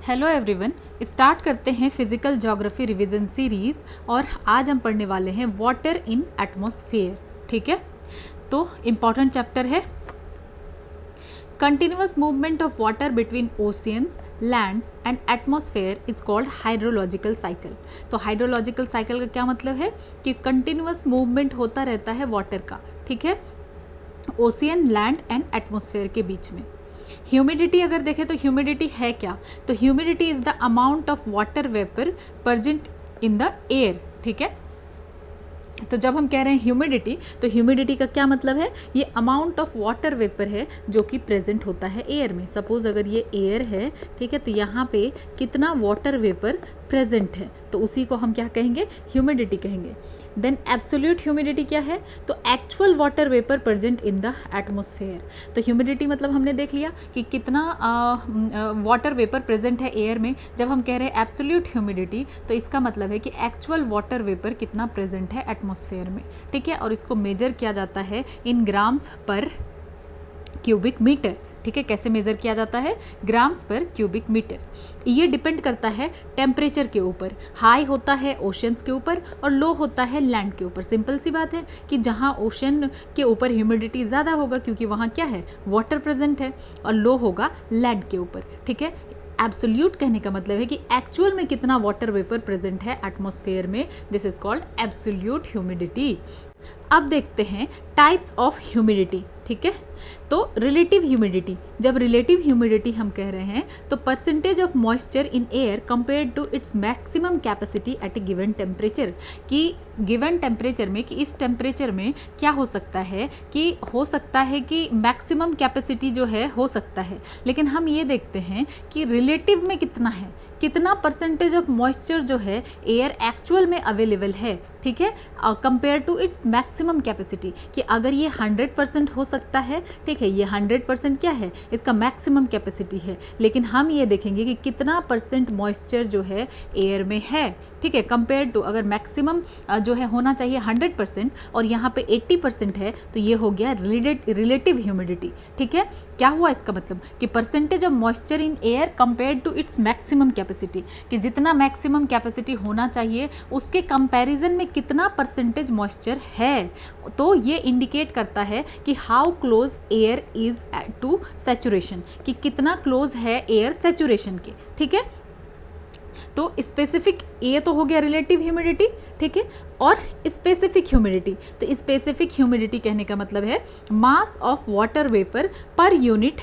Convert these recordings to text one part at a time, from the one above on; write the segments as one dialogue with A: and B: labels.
A: Hello everyone, start करते हैं physical geography revision series. और आज हम पढ़ने वाले हैं वाटर इन एटमॉस्फेयर। ठीक है, तो इम्पॉर्टेंट चैप्टर है। Continuous movement of water between oceans, lands and atmosphere is called hydrological cycle. तो हाइड्रोलॉजिकल साइकिल का क्या मतलब है कि कंटिन्यूअस मूवमेंट होता रहता है वाटर का, ठीक है, ओशियन, लैंड एंड एटमॉस्फेयर के बीच में। ह्यूमिडिटी अगर देखें तो ह्यूमिडिटी है क्या, तो humidity is the amount of water vapour present in the air. ठीक है, तो जब हम कह रहे हैं ह्यूमिडिटी, तो ह्यूमिडिटी का क्या मतलब है, ये अमाउंट ऑफ वाटर वेपर है जो कि प्रेजेंट होता है एयर में। सपोज अगर ये एयर है, ठीक है, तो यहाँ पे कितना वाटर वेपर प्रेजेंट है, तो उसी को हम क्या कहेंगे, ह्यूमिडिटी कहेंगे। देन एब्सोल्यूट ह्यूमिडिटी क्या है, तो actual water vapour present in the atmosphere. तो ह्यूमिडिटी मतलब हमने देख लिया कि कितना वाटर वेपर प्रेजेंट है एयर में। जब हम कह रहे हैं एब्सोल्यूट ह्यूमिडिटी, तो इसका मतलब है कि एक्चुअल वाटर वेपर कितना प्रेजेंट है एटमॉस्फेयर में। ठीक है, और इसको मेजर किया जाता है इन ग्राम्स पर क्यूबिक मीटर। ठीक है, कैसे मेज़र किया जाता है, ग्राम्स पर क्यूबिक मीटर। ये डिपेंड करता है टेम्परेचर के ऊपर। हाई होता है ओशंस के ऊपर और लो होता है लैंड के ऊपर। सिंपल सी बात है कि जहाँ ओशन के ऊपर ह्यूमिडिटी ज़्यादा होगा क्योंकि वहाँ क्या है, वाटर प्रेजेंट है, और लो होगा लैंड के ऊपर। ठीक है, एब्सोल्यूट कहने का मतलब है कि एक्चुअल में कितना वाटर वेपर प्रेजेंट है एटमॉस्फेयर में, this is called absolute humidity. अब देखते हैं टाइप्स ऑफ ह्यूमिडिटी। ठीक है, तो रिलेटिव ह्यूमिडिटी, जब रिलेटिव ह्यूमिडिटी हम कह रहे हैं तो percentage of moisture in air compared to its maximum capacity at a given temperature. कि गिवन टेम्परेचर में, कि इस टेम्परेचर में क्या हो सकता है कि मैक्सिमम कैपेसिटी जो है हो सकता है, लेकिन हम ये देखते हैं कि रिलेटिव में कितना है, कितना परसेंटेज ऑफ मॉइस्चर जो है एयर एक्चुअल में अवेलेबल है। ठीक है, compare to its maximum capacity, कि अगर ये 100% हो सकता है, ठीक है, ये 100% क्या है, इसका मैक्सिमम कैपेसिटी है, लेकिन हम ये देखेंगे कि कितना परसेंट मॉइस्चर जो है एयर में है। ठीक है, कंपेयर टू, अगर मैक्सिमम जो है होना चाहिए 100% और यहाँ पे 80% है, तो ये हो गया रिलेटिव ह्यूमिडिटी। ठीक है, क्या हुआ इसका मतलब कि percentage of moisture in air compare to its maximum capacity, कि जितना मैक्सिमम कैपेसिटी होना चाहिए उसके कंपैरिजन में कितना परसेंटेज मॉइस्चर है। तो ये इंडिकेट करता है कि how close air is to saturation, कि कितना क्लोज है एयर सैचुरेशन के। ठीक है, तो स्पेसिफिक, ये तो हो गया रिलेटिव ह्यूमिडिटी। ठीक है, और स्पेसिफिक ह्यूमिडिटी, तो स्पेसिफिक ह्यूमिडिटी कहने का मतलब है mass of water vapour per unit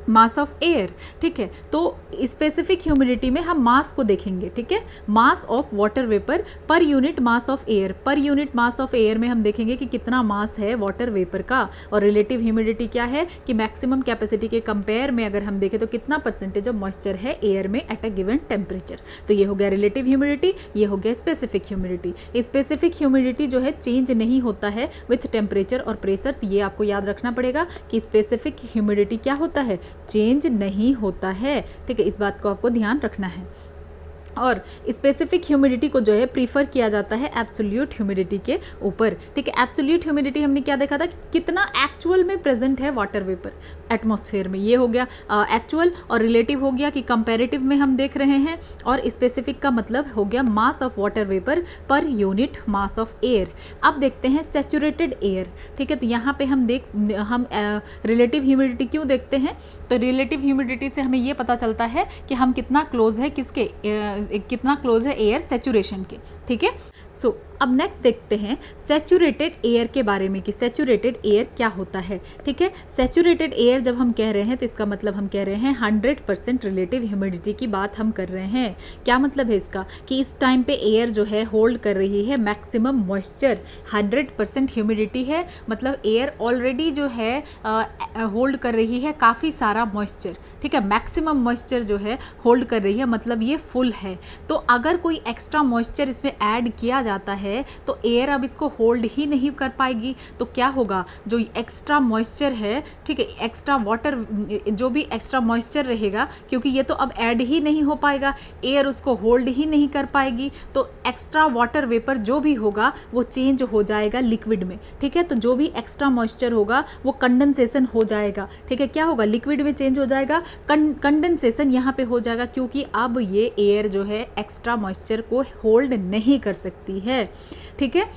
A: mass of air. ठीक है, तो स्पेसिफिक ह्यूमिडिटी में हम मास को देखेंगे। ठीक है, mass of water vapour per unit mass of air, per unit mass of air में हम देखेंगे कि कितना मास है वाटर वेपर का। और रिलेटिव ह्यूमिडिटी क्या है कि मैक्सिमम कैपेसिटी के कंपेयर में अगर हम देखें तो कितना परसेंटेज ऑफ मॉइस्चर है एयर में एट अ गिवन टेम्परेचर। तो ये हो गया रिलेटिव ह्यूमिडिटी, ये हो गया स्पेसिफिक ह्यूमिडिटी। स्पेसिफिक ह्यूमिडिटी जो है चेंज नहीं होता है विथ टेम्परेचर और प्रेशर। तो ये आपको याद रखना पड़ेगा कि स्पेसिफिक ह्यूमिडिटी क्या होता है, चेंज नहीं होता है। ठीक है, इस बात को आपको ध्यान रखना है। और स्पेसिफिक ह्यूमिडिटी को जो है प्रीफर किया जाता है एब्सोल्यूट ह्यूमिडिटी के ऊपर। ठीक है, एब्सोल्यूट ह्यूमिडिटी हमने क्या देखा था, कितना एक्चुअल में प्रेजेंट है वाटर वेपर एटमॉस्फेयर में, ये हो गया एक्चुअल। और रिलेटिव हो गया कि कंपैरेटिव में हम देख रहे हैं। और स्पेसिफिक का मतलब हो गया mass of water vapour per unit mass of air. अब देखते हैं सैचुरेटेड एयर। ठीक है, तो यहाँ पे हम रिलेटिव ह्यूमिडिटी क्यों देखते हैं, तो रिलेटिव ह्यूमिडिटी से हमें ये पता चलता है कि हम कितना क्लोज है किसके, कितना क्लोज है एयर सैचुरेशन के। ठीक है, सो अब नेक्स्ट देखते हैं सैचुरेटेड एयर के बारे में कि सैचुरेटेड एयर क्या होता है। ठीक है, सैचुरेटेड एयर जब हम कह रहे हैं तो इसका मतलब हम कह रहे हैं 100% रिलेटिव ह्यूमिडिटी की बात हम कर रहे हैं। क्या मतलब है इसका, कि इस टाइम पे एयर जो है होल्ड कर रही है मैक्सिमम मॉइस्चर। 100% ह्यूमिडिटी है, मतलब एयर ऑलरेडी जो है होल्ड कर रही है काफ़ी सारा मॉइस्चर। ठीक है, मैक्सिमम मॉइस्चर जो है होल्ड कर रही है, मतलब ये फुल है। तो अगर कोई एक्स्ट्रा मॉइस्चर इसमें ऐड किया जाता है तो एयर अब इसको होल्ड ही नहीं कर पाएगी। तो क्या होगा, जो एक्स्ट्रा मॉइस्चर है, ठीक है, एक्स्ट्रा वाटर, जो भी एक्स्ट्रा मॉइस्चर रहेगा, क्योंकि ये तो अब ऐड ही नहीं हो पाएगा, एयर उसको होल्ड ही नहीं कर पाएगी, तो एक्स्ट्रा वाटर वेपर जो भी होगा वो चेंज हो जाएगा लिक्विड में। ठीक है, तो जो भी एक्स्ट्रा मॉइस्चर होगा वो कंडेंसेशन हो जाएगा। ठीक है, क्या होगा, लिक्विड में चेंज हो जाएगा कंडेंसेशन यहाँ पे हो जाएगा क्योंकि अब ये एयर जो है एक्स्ट्रा मॉइस्चर को होल्ड नहीं कर सकती है, ठीक है।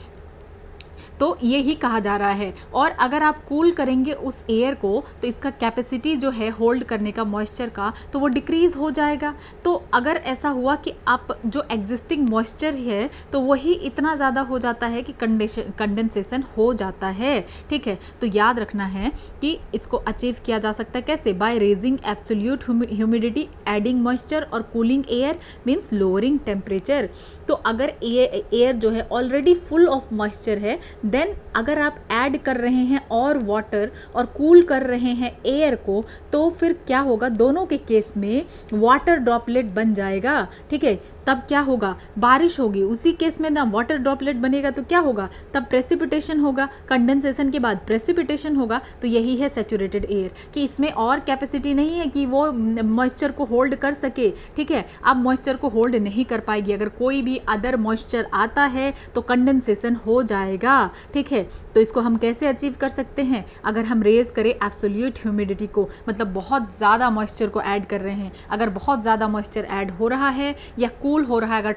A: तो ये ही कहा जा रहा है। और अगर आप कूल करेंगे उस एयर को तो इसका कैपेसिटी जो है होल्ड करने का मॉइस्चर का तो वो डिक्रीज़ हो जाएगा। तो अगर ऐसा हुआ कि आप जो एग्जिस्टिंग मॉइस्चर है तो वही इतना ज़्यादा हो जाता है कि कंडेंसेशन हो जाता है, ठीक है। तो याद रखना है कि इसको अचीव किया जा सकता है कैसे, by raising absolute humidity, adding moisture और cooling air means lowering temperature. तो अगर एयर जो है ऑलरेडी फुल ऑफ मॉइस्चर है, देन अगर आप ऐड कर रहे हैं और वाटर और कूल कर रहे हैं एयर को तो फिर क्या होगा, दोनों के केस में वाटर ड्रॉपलेट बन जाएगा, ठीक है। तब क्या होगा, बारिश होगी, उसी केस में ना वाटर ड्रॉपलेट बनेगा तो क्या होगा, तब प्रेसिपिटेशन होगा, कंडेंसेशन के बाद प्रेसिपिटेशन होगा। तो यही है सैचुरेटेड एयर कि इसमें और कैपेसिटी नहीं है कि वो मॉइस्चर को होल्ड कर सके, ठीक है। अब मॉइस्चर को होल्ड नहीं कर पाएगी, अगर कोई भी अदर मॉइस्चर आता है तो कंडेंसेशन हो जाएगा, ठीक है। तो इसको हम कैसे अचीव कर सकते हैं, अगर हम रेज करें एब्सोल्यूट ह्यूमिडिटी को, मतलब बहुत ज़्यादा मॉइस्चर को ऐड कर रहे हैं, अगर बहुत ज़्यादा मॉइस्चर ऐड हो रहा है या कूल हो रहा है, अगर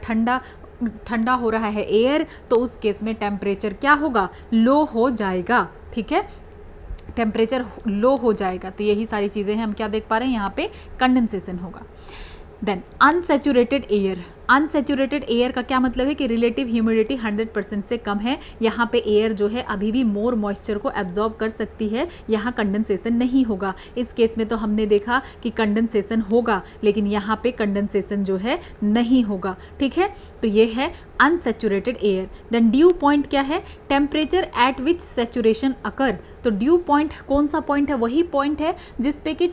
A: ठंडा हो रहा है एयर, तो उस केस में टेम्परेचर क्या होगा, लो हो जाएगा, ठीक है। टेम्परेचर लो हो जाएगा। तो यही सारी चीज़ें हैं, हम क्या देख पा रहे हैं यहाँ पे, कंडेंसेशन होगा। Then unsaturated air, unsaturated air का क्या मतलब है कि रिलेटिव ह्यूमिडिटी 100% से कम है, यहाँ पे एयर जो है अभी भी मोर मॉइस्चर को एब्जॉर्ब कर सकती है, यहाँ कंडेंसेशन नहीं होगा। इस केस में तो हमने देखा कि कंडेंसेशन होगा, लेकिन यहाँ पे कंडेंसेशन जो है नहीं होगा, ठीक है। तो ये है unsaturated air. Then dew point क्या है, temperature at which saturation occur. तो ड्यू पॉइंट कौन सा पॉइंट है, वही पॉइंट है जिसपे कि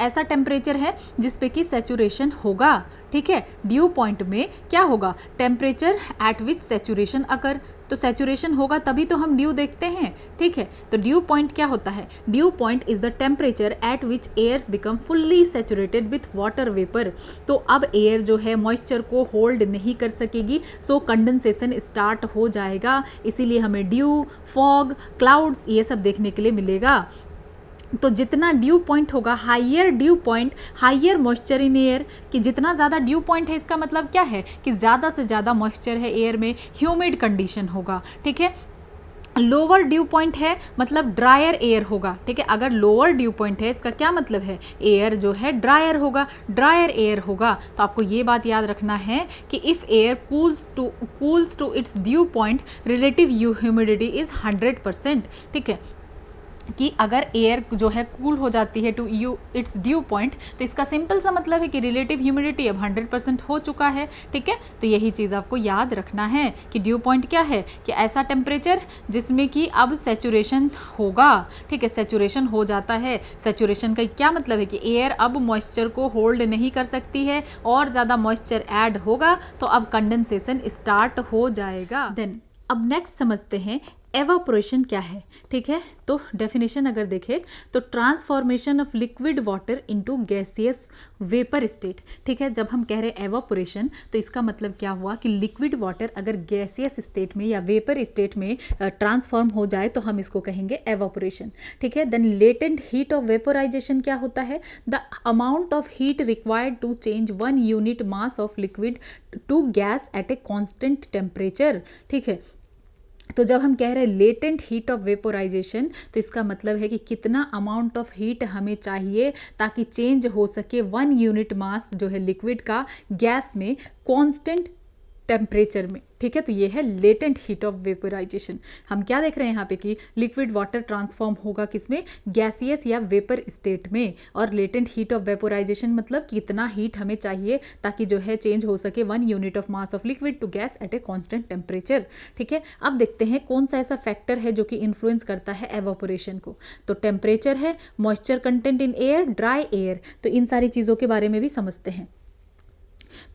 A: ऐसा टेम्परेचर है जिसपे कि सैचुरेशन होगा, ठीक है। ड्यू पॉइंट में क्या होगा, temperature at which saturation occur, तो सैचुरेशन होगा तभी तो हम ड्यू देखते हैं, ठीक है। तो ड्यू पॉइंट क्या होता है, dew point is the temperature at which airs become fully saturated with water vapour. तो अब एयर जो है मॉइस्चर को होल्ड नहीं कर सकेगी, सो कंडेंसेशन स्टार्ट हो जाएगा, इसीलिए हमें ड्यू, फॉग, क्लाउड्स ये सब देखने के लिए मिलेगा। तो जितना ड्यू पॉइंट होगा, higher due point higher moisture in air, कि जितना ज़्यादा ड्यू पॉइंट है इसका मतलब क्या है कि ज़्यादा से ज़्यादा मॉइस्चर है एयर में, ह्यूमिड कंडीशन होगा, ठीक है। लोअर ड्यू पॉइंट है मतलब ड्रायर एयर होगा, ठीक है। अगर लोअर ड्यू पॉइंट है इसका क्या मतलब है, एयर जो है ड्रायर होगा, ड्रायर एयर होगा। तो आपको ये बात याद रखना है कि if air cools to its dew point relative humidity is 100%, ठीक है। कि अगर एयर जो है कूल हो जाती है टू इट्स ड्यू पॉइंट, तो इसका सिंपल सा मतलब है कि रिलेटिव ह्यूमिडिटी अब 100% हो चुका है, ठीक है। तो यही चीज़ आपको याद रखना है कि ड्यू पॉइंट क्या है, कि ऐसा टेम्परेचर जिसमें कि अब सैचुरेशन होगा, ठीक है, सैचुरेशन हो जाता है। सैचुरेशन का क्या मतलब है कि एयर अब मॉइस्चर को होल्ड नहीं कर सकती है और ज़्यादा मॉइस्चर ऐड होगा तो अब कंडेंसेशन स्टार्ट हो जाएगा। देन अब नेक्स्ट समझते हैं एवापोरेशन क्या है, ठीक है। तो डेफिनेशन अगर देखें तो transformation of liquid water into gaseous vapour state, ठीक है। जब हम कह रहे हैं एवापोरेशन तो इसका मतलब क्या हुआ कि लिक्विड वाटर अगर गैसियस स्टेट में या वेपर स्टेट में ट्रांसफॉर्म हो जाए तो हम इसको कहेंगे एवापोरेशन, ठीक है। Then latent heat of vaporisation क्या होता है, the amount of heat required to change 1 unit mass of liquid to gas at a constant temperature, ठीक है। तो जब हम कह रहे हैं लेटेंट हीट ऑफ वेपोराइजेशन तो इसका मतलब है कि कितना अमाउंट ऑफ हीट हमें चाहिए ताकि चेंज हो सके 1 यूनिट मास जो है लिक्विड का गैस में कांस्टेंट टेम्परेचर में, ठीक है। तो ये है लेटेंट हीट ऑफ वेपोराइजेशन। हम क्या देख रहे हैं यहाँ पे कि लिक्विड वाटर ट्रांसफॉर्म होगा किसमें, गैसियस या वेपर स्टेट में, और लेटेंट हीट ऑफ वेपोराइजेशन मतलब कितना हीट हमें चाहिए ताकि जो है चेंज हो सके 1 unit of mass of liquid to gas at a constant temperature, ठीक है। अब देखते हैं कौन सा ऐसा फैक्टर है जो कि इन्फ्लुएंस करता है एवापोरेशन को। तो टेम्परेचर है, moisture content in air, dry air, तो इन सारी चीज़ों के बारे में भी समझते हैं।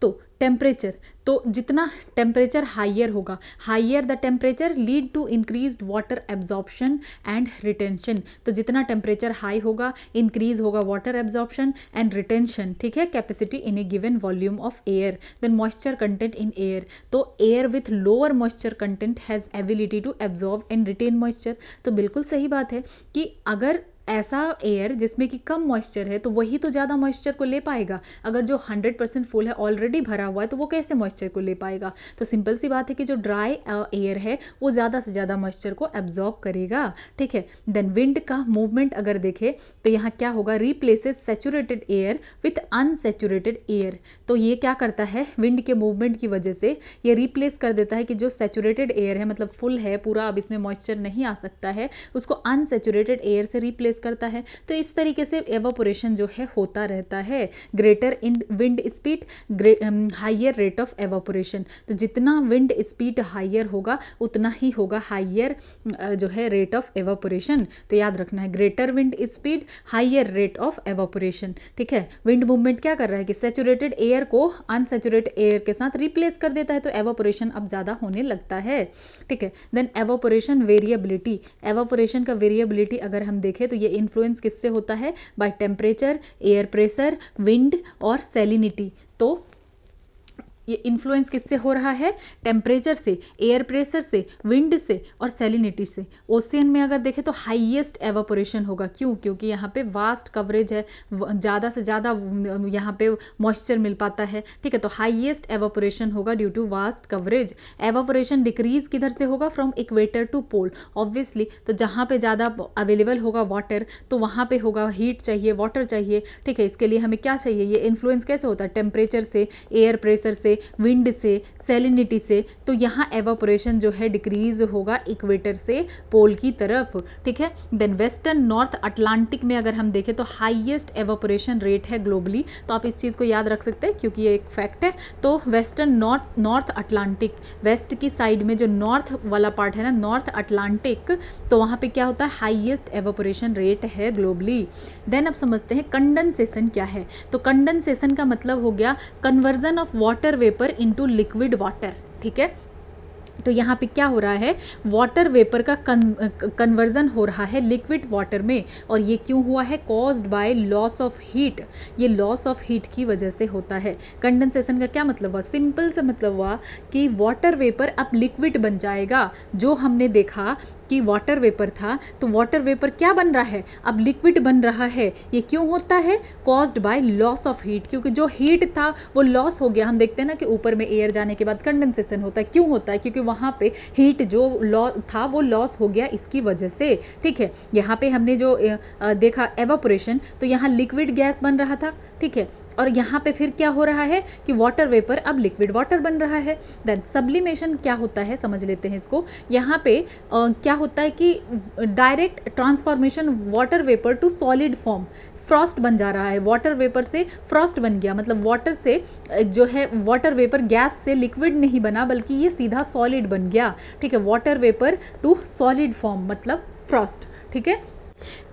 A: तो टेम्परेचर, तो जितना टेम्परेचर हाइयर होगा, higher the temperature lead to increased water absorption and retention. तो जितना टेम्परेचर हाई होगा इंक्रीज होगा वाटर एब्जॉर्प्शन एंड रिटेंशन, ठीक है, capacity in a given volume of air. Then moisture content in air, तो air with lower moisture content has ability to absorb and retain moisture. तो बिल्कुल सही बात है कि अगर ऐसा एयर जिसमें कि कम मॉइस्चर है तो वही तो ज़्यादा मॉइस्चर को ले पाएगा। अगर जो 100% फुल है, ऑलरेडी भरा हुआ है, तो वो कैसे मॉइस्चर को ले पाएगा। तो सिंपल सी बात है कि जो ड्राई एयर है वो ज़्यादा से ज़्यादा मॉइस्चर को एब्जॉर्ब करेगा, ठीक है। देन विंड का मूवमेंट अगर देखें तो यहाँ क्या होगा, replaces saturated air with unsaturated air. तो ये क्या करता है, विंड के मूवमेंट की वजह से ये रिप्लेस कर देता है कि जो सैचुरेटेड एयर है, मतलब फुल है पूरा, अब इसमें मॉइस्चर नहीं आ सकता है, उसको अनसैचुरेटेड एयर से रिप्लेस करता है। तो इस तरीके से एवापोरेशन जो है होता रहता है। Greater in wind speed higher rate of evaporation. तो जितना विंड स्पीड हाइयर होगा उतना ही होगा हाइयर जो है रेट ऑफ एवापोरेशन। तो याद रखना है, greater wind speed higher rate of evaporation, ठीक है। विंड मूवमेंट क्या कर रहा है कि सैचुरेटेड एयर को अनसैचुरेटेड एयर के साथ रिप्लेस कर देता है, तो एवापोरेशन अब ज़्यादा होने लगता है, ठीक है। Then evaporation variability. एवापोरेशन का वेरिएबिलिटी अगर हम देखें तो ये इन्फ्लुएंस किससे होता है, by temperature, air pressure, wind और सैलिनिटी। तो ये इन्फ्लुएंस किससे हो रहा है, टेम्परेचर से, एयर प्रेशर से, विंड से और सैलिनिटी से। ओशियन में अगर देखें तो हाईएस्ट एवापोरेशन होगा, क्यों, क्योंकि यहाँ पे वास्ट कवरेज है, ज़्यादा से ज़्यादा यहाँ पे मॉइस्चर मिल पाता है, ठीक है। तो हाईएस्ट एवापोरेशन होगा due to vast coverage. Evaporation decrease किधर से होगा, from equator to pole, obviously. तो जहाँ पे ज़्यादा अवेलेबल होगा वाटर तो वहाँ पे होगा हीट चाहिए, वाटर चाहिए, ठीक है। इसके लिए हमें क्या चाहिए, ये इन्फ्लुएंस कैसे होता है, टेम्परेचर से, एयर प्रेशर से, विंड से, सैलिनिटी से। तो यहाँ एवापोरेशन जो है डिक्रीज होगा इक्वेटर से पोल की तरफ, ठीक है। देन वेस्टर्न नॉर्थ अटलांटिक में अगर हम देखें तो हाईएस्ट एवापोरेशन रेट है ग्लोबली। तो आप इस चीज़ को याद रख सकते हैं क्योंकि ये एक फैक्ट है। तो वेस्टर्न नॉर्थ अटलांटिक, वेस्ट की साइड में जो नॉर्थ वाला पार्ट है ना, नॉर्थ अटलांटिक, तो वहाँ पे क्या होता है, हाईएस्ट एवापोरेशन रेट है ग्लोबली। देन अब समझते हैं कंडेंसेशन क्या है। तो कंडेंसेशन का मतलब हो गया conversion of water vapour into liquid water, ठीक है। तो यहाँ पे क्या हो रहा है, वाटर वेपर का कन्वर्जन हो रहा है लिक्विड वाटर में। और ये क्यों हुआ है, caused by loss of heat. ये लॉस ऑफ हीट की वजह से होता है। कंडेंसेशन का क्या मतलब हुआ, सिंपल से मतलब हुआ कि वाटर वेपर अब लिक्विड बन जाएगा। जो हमने देखा कि वाटर वेपर था, तो वाटर वेपर क्या बन रहा है, अब लिक्विड बन रहा है। ये क्यों होता है, caused by loss of heat, क्योंकि जो हीट था वो लॉस हो गया। हम देखते हैं ना कि ऊपर में एयर जाने के बाद कंडेंसेशन होता है, क्यों होता है, क्योंकि वहाँ पे हीट जो था वो लॉस हो गया इसकी वजह से, ठीक है। यहाँ पे हमने जो देखा एवापोरेशन, तो यहाँ लिक्विड गैस बन रहा था, ठीक है। और यहाँ पे फिर क्या हो रहा है कि वाटर वेपर अब लिक्विड वाटर बन रहा है। देन सब्लिमेशन क्या होता है, समझ लेते हैं इसको। यहाँ पे क्या होता है कि direct transformation water vapour to solid form, frost बन जा रहा है, वाटर वेपर से फ्रॉस्ट बन गया। मतलब वाटर से जो है वाटर वेपर गैस से लिक्विड नहीं बना बल्कि ये सीधा सॉलिड बन गया, ठीक है। Water vapour to solid form मतलब फ्रॉस्ट, ठीक है।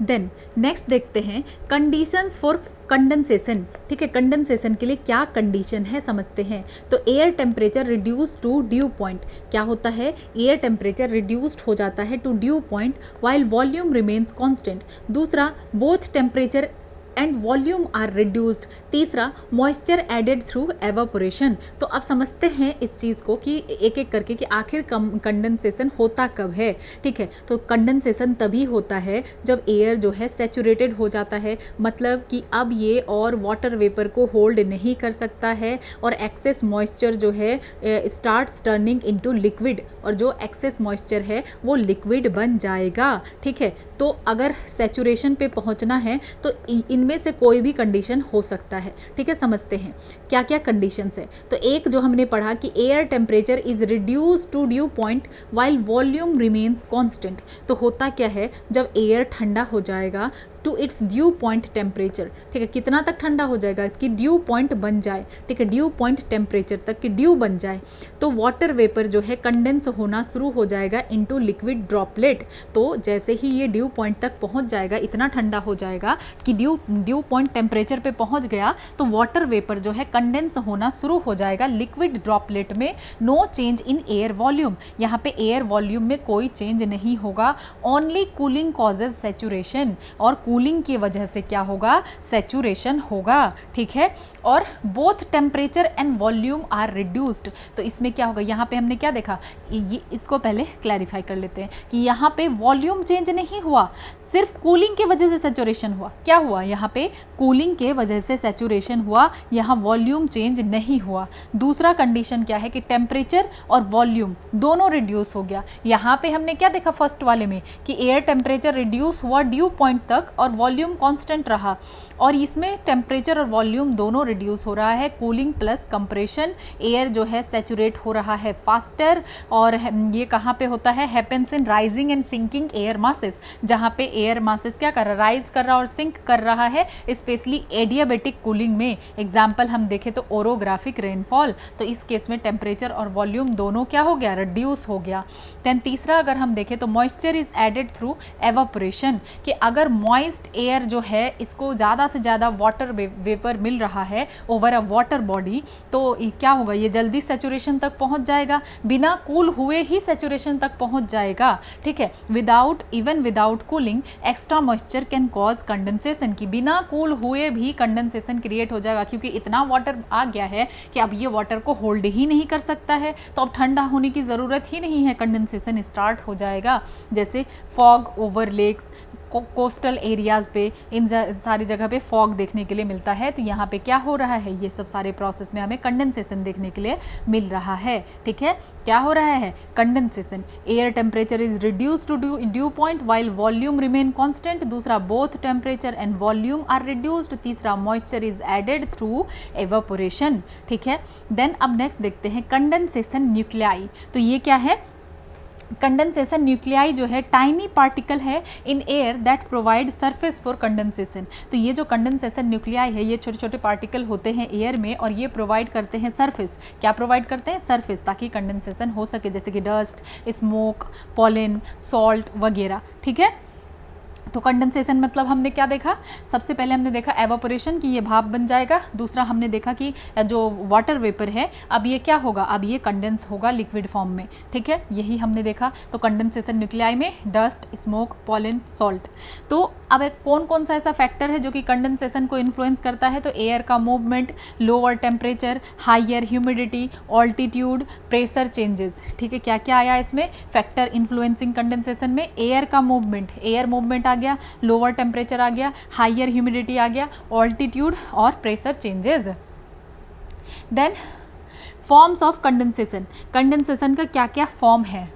A: देन नेक्स्ट देखते हैं कंडीशंस फॉर कंडेंसेशन, ठीक है। कंडेंसेशन के लिए क्या कंडीशन है समझते हैं। तो air temperature reduce to dew point, क्या होता है, एयर टेम्परेचर रिड्यूस्ड हो जाता है to dew point while volume remains constant. दूसरा, both temperature and volume are reduced. तीसरा, मॉइस्चर एडेड थ्रू एवापोरेशन। तो अब समझते हैं इस चीज़ को कि एक एक करके कि आखिर कंडेंसेशन होता कब है, ठीक है। तो कंडेंसेशन तभी होता है जब एयर जो है सैचुरेटेड हो जाता है, मतलब कि अब ये और वाटर वेपर को होल्ड नहीं कर सकता है और एक्सेस मॉइस्चर जो है स्टार्ट्स टर्निंग इनटू लिक्विड, और जो एक्सेस मॉइस्चर है वो लिक्विड बन जाएगा, ठीक है। तो अगर सैचुरेशन पे पहुंचना है तो इनमें से कोई भी कंडीशन हो सकता है, ठीक है। समझते हैं क्या क्या कंडीशंस है। तो एक जो हमने पढ़ा कि air temperature is reduce to dew point while volume remains constant. तो होता क्या है, जब एयर ठंडा हो जाएगा to its dew point temperature, ठीक है। कितना तक ठंडा हो जाएगा कि ड्यू पॉइंट बन जाए, ठीक है, ड्यू पॉइंट टेम्परेचर तक कि ड्यू बन जाए, तो वाटर वेपर जो है कंडेंस होना शुरू हो जाएगा इनटू लिक्विड ड्रॉपलेट। तो जैसे ही ये ड्यू पॉइंट तक पहुंच जाएगा, इतना ठंडा हो जाएगा कि ड्यू पॉइंट टेम्परेचर पे पहुंच गया, तो वाटर वेपर जो है कंडेंस होना शुरू हो जाएगा लिक्विड ड्रॉपलेट में। No change in air volume, यहाँ पे एयर वॉल्यूम में कोई चेंज नहीं होगा। ओनली कूलिंग कॉजेज सैचुरेशन, और कूलिंग की वजह से क्या होगा, सैचुरेशन होगा, ठीक है। और both temperature and volume are reduced, तो इसमें क्या होगा, यहाँ पे हमने क्या देखा, ये इसको पहले क्लैरिफाई कर लेते हैं कि यहाँ पे वॉल्यूम चेंज नहीं हुआ, सिर्फ कूलिंग की वजह से सैचुरेशन हुआ। क्या हुआ, यहाँ पे कूलिंग के वजह से सैचुरेशन हुआ, यहाँ वॉल्यूम चेंज नहीं हुआ। दूसरा कंडीशन क्या है कि टेम्परेचर और वॉल्यूम दोनों रिड्यूस हो गया। यहाँ पे हमने क्या देखा फर्स्ट वाले में कि एयर टेम्परेचर रिड्यूस हुआ ड्यू पॉइंट तक और वॉल्यूम कांस्टेंट रहा, और इसमें टेम्परेचर और वॉल्यूम दोनों रिड्यूस हो रहा है। कूलिंग प्लस कंप्रेशन, एयर जो है सैचुरेट हो रहा है फास्टर, और ये कहाँ पे होता है, happens in rising and sinking air masses, जहाँ पे एयर मासेस क्या कर रहा है, राइज कर रहा है और सिंक कर रहा है, स्पेशली एडियाबेटिक कूलिंग में। एग्जाम्पल हम देखें तो ओरोग्राफिक रेनफॉल, तो इस केस में टेम्परेचर और वॉल्यूम दोनों क्या हो गया, रिड्यूस हो गया। देन तीसरा अगर हम देखें तो moisture is added through evaporation, कि अगर मॉइस्ट एयर जो है इसको ज़्यादा से ज़्यादा वाटर वेपर मिल रहा है ओवर अ वाटर बॉडी, तो क्या होगा, ये जल्दी सैचुरेशन तक पहुंच जाएगा, बिना कूल हुए ही सैचुरेशन तक पहुंच जाएगा, ठीक है। Even without cooling extra moisture can cause condensation, की बिना कूल हुए भी कंडेंसेशन क्रिएट हो जाएगा, क्योंकि इतना वाटर आ गया है कि अब ये वाटर को होल्ड ही नहीं कर सकता है, तो अब ठंडा होने की ज़रूरत ही नहीं है, कंडेंसेशन स्टार्ट हो जाएगा। जैसे fog over lakes, coastal areas पे, इन सारी जगह पे फॉग देखने के लिए मिलता है, तो यहाँ पे क्या हो रहा है, ये सब सारे प्रोसेस में हमें कंडेंसेशन देखने के लिए मिल रहा है, ठीक है। क्या हो रहा है, condensation, air temperature is reduce to dew point while volume remain constant. दूसरा, both temperature and volume are reduced. तीसरा, moisture is added through evaporation, ठीक है। देन अब नेक्स्ट देखते हैं कंडेंसेशन न्यूक्लियाई, तो ये क्या है, कंडेंसेशन न्यूक्लियाई जो है टाइनी पार्टिकल है in air that provide surface for condensation. तो ये जो कंडेंसेशन न्यूक्लियाई है, ये छोटे छोटे पार्टिकल होते हैं एयर में, और ये प्रोवाइड करते हैं सरफेस। क्या प्रोवाइड करते हैं, सरफेस, ताकि कंडेंसेशन हो सके, जैसे कि डस्ट, स्मोक, पॉलन, सॉल्ट वगैरह, ठीक है। तो कंडेंसेशन मतलब हमने क्या देखा, सबसे पहले हमने देखा एवापोरेशन, कि ये भाप बन जाएगा। दूसरा हमने देखा कि जो वाटर वेपर है अब ये क्या होगा, अब ये कंडेंस होगा लिक्विड फॉर्म में, ठीक है, यही हमने देखा। तो कंडेंसेशन न्यूक्लियाई में डस्ट, स्मोक, पॉलन, सॉल्ट। तो अब कौन कौन सा ऐसा फैक्टर है जो कि कंडेंसेशन को इन्फ्लुएंस करता है, तो एयर का movement, lower temperature, higher humidity, altitude, pressure changes, ठीक है। क्या क्या आया इसमें फैक्टर इन्फ्लुएंसिंग कंडेंसेशन में, एयर का मूवमेंट, एयर मूवमेंट आ गया, लोअर टेम्परेचर आ गया, हायर ह्यूमिडिटी आ गया, ऑल्टीट्यूड और pressure changes. Then forms of condensation, condensation का क्या क्या फॉर्म है,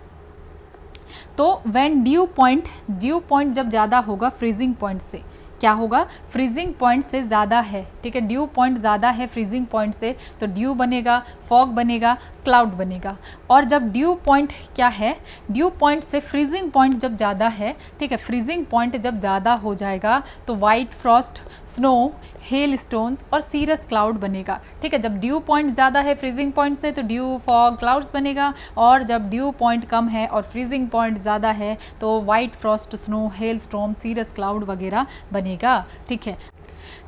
A: तो व्हेन ड्यू पॉइंट जब ज़्यादा होगा फ्रीजिंग पॉइंट से, क्या होगा, फ्रीजिंग पॉइंट से ज़्यादा है, ठीक है, ड्यू पॉइंट ज़्यादा है फ्रीजिंग पॉइंट से, तो ड्यू बनेगा, फॉग बनेगा, क्लाउड बनेगा। और जब ड्यू पॉइंट क्या है, ड्यू पॉइंट से फ्रीजिंग पॉइंट जब ज़्यादा है, ठीक है, फ्रीजिंग पॉइंट जब ज़्यादा हो जाएगा तो white frost, snow, hail stones और सीरस क्लाउड बनेगा, ठीक है। जब ड्यू पॉइंट ज़्यादा है फ्रीजिंग पॉइंट से तो ड्यू, फॉग, क्लाउड्स बनेगा, और जब ड्यू पॉइंट कम है और फ्रीजिंग पॉइंट ज़्यादा है तो white frost, snow, hail storm, cirrus cloud वगैरह बनेगा, ठीक है।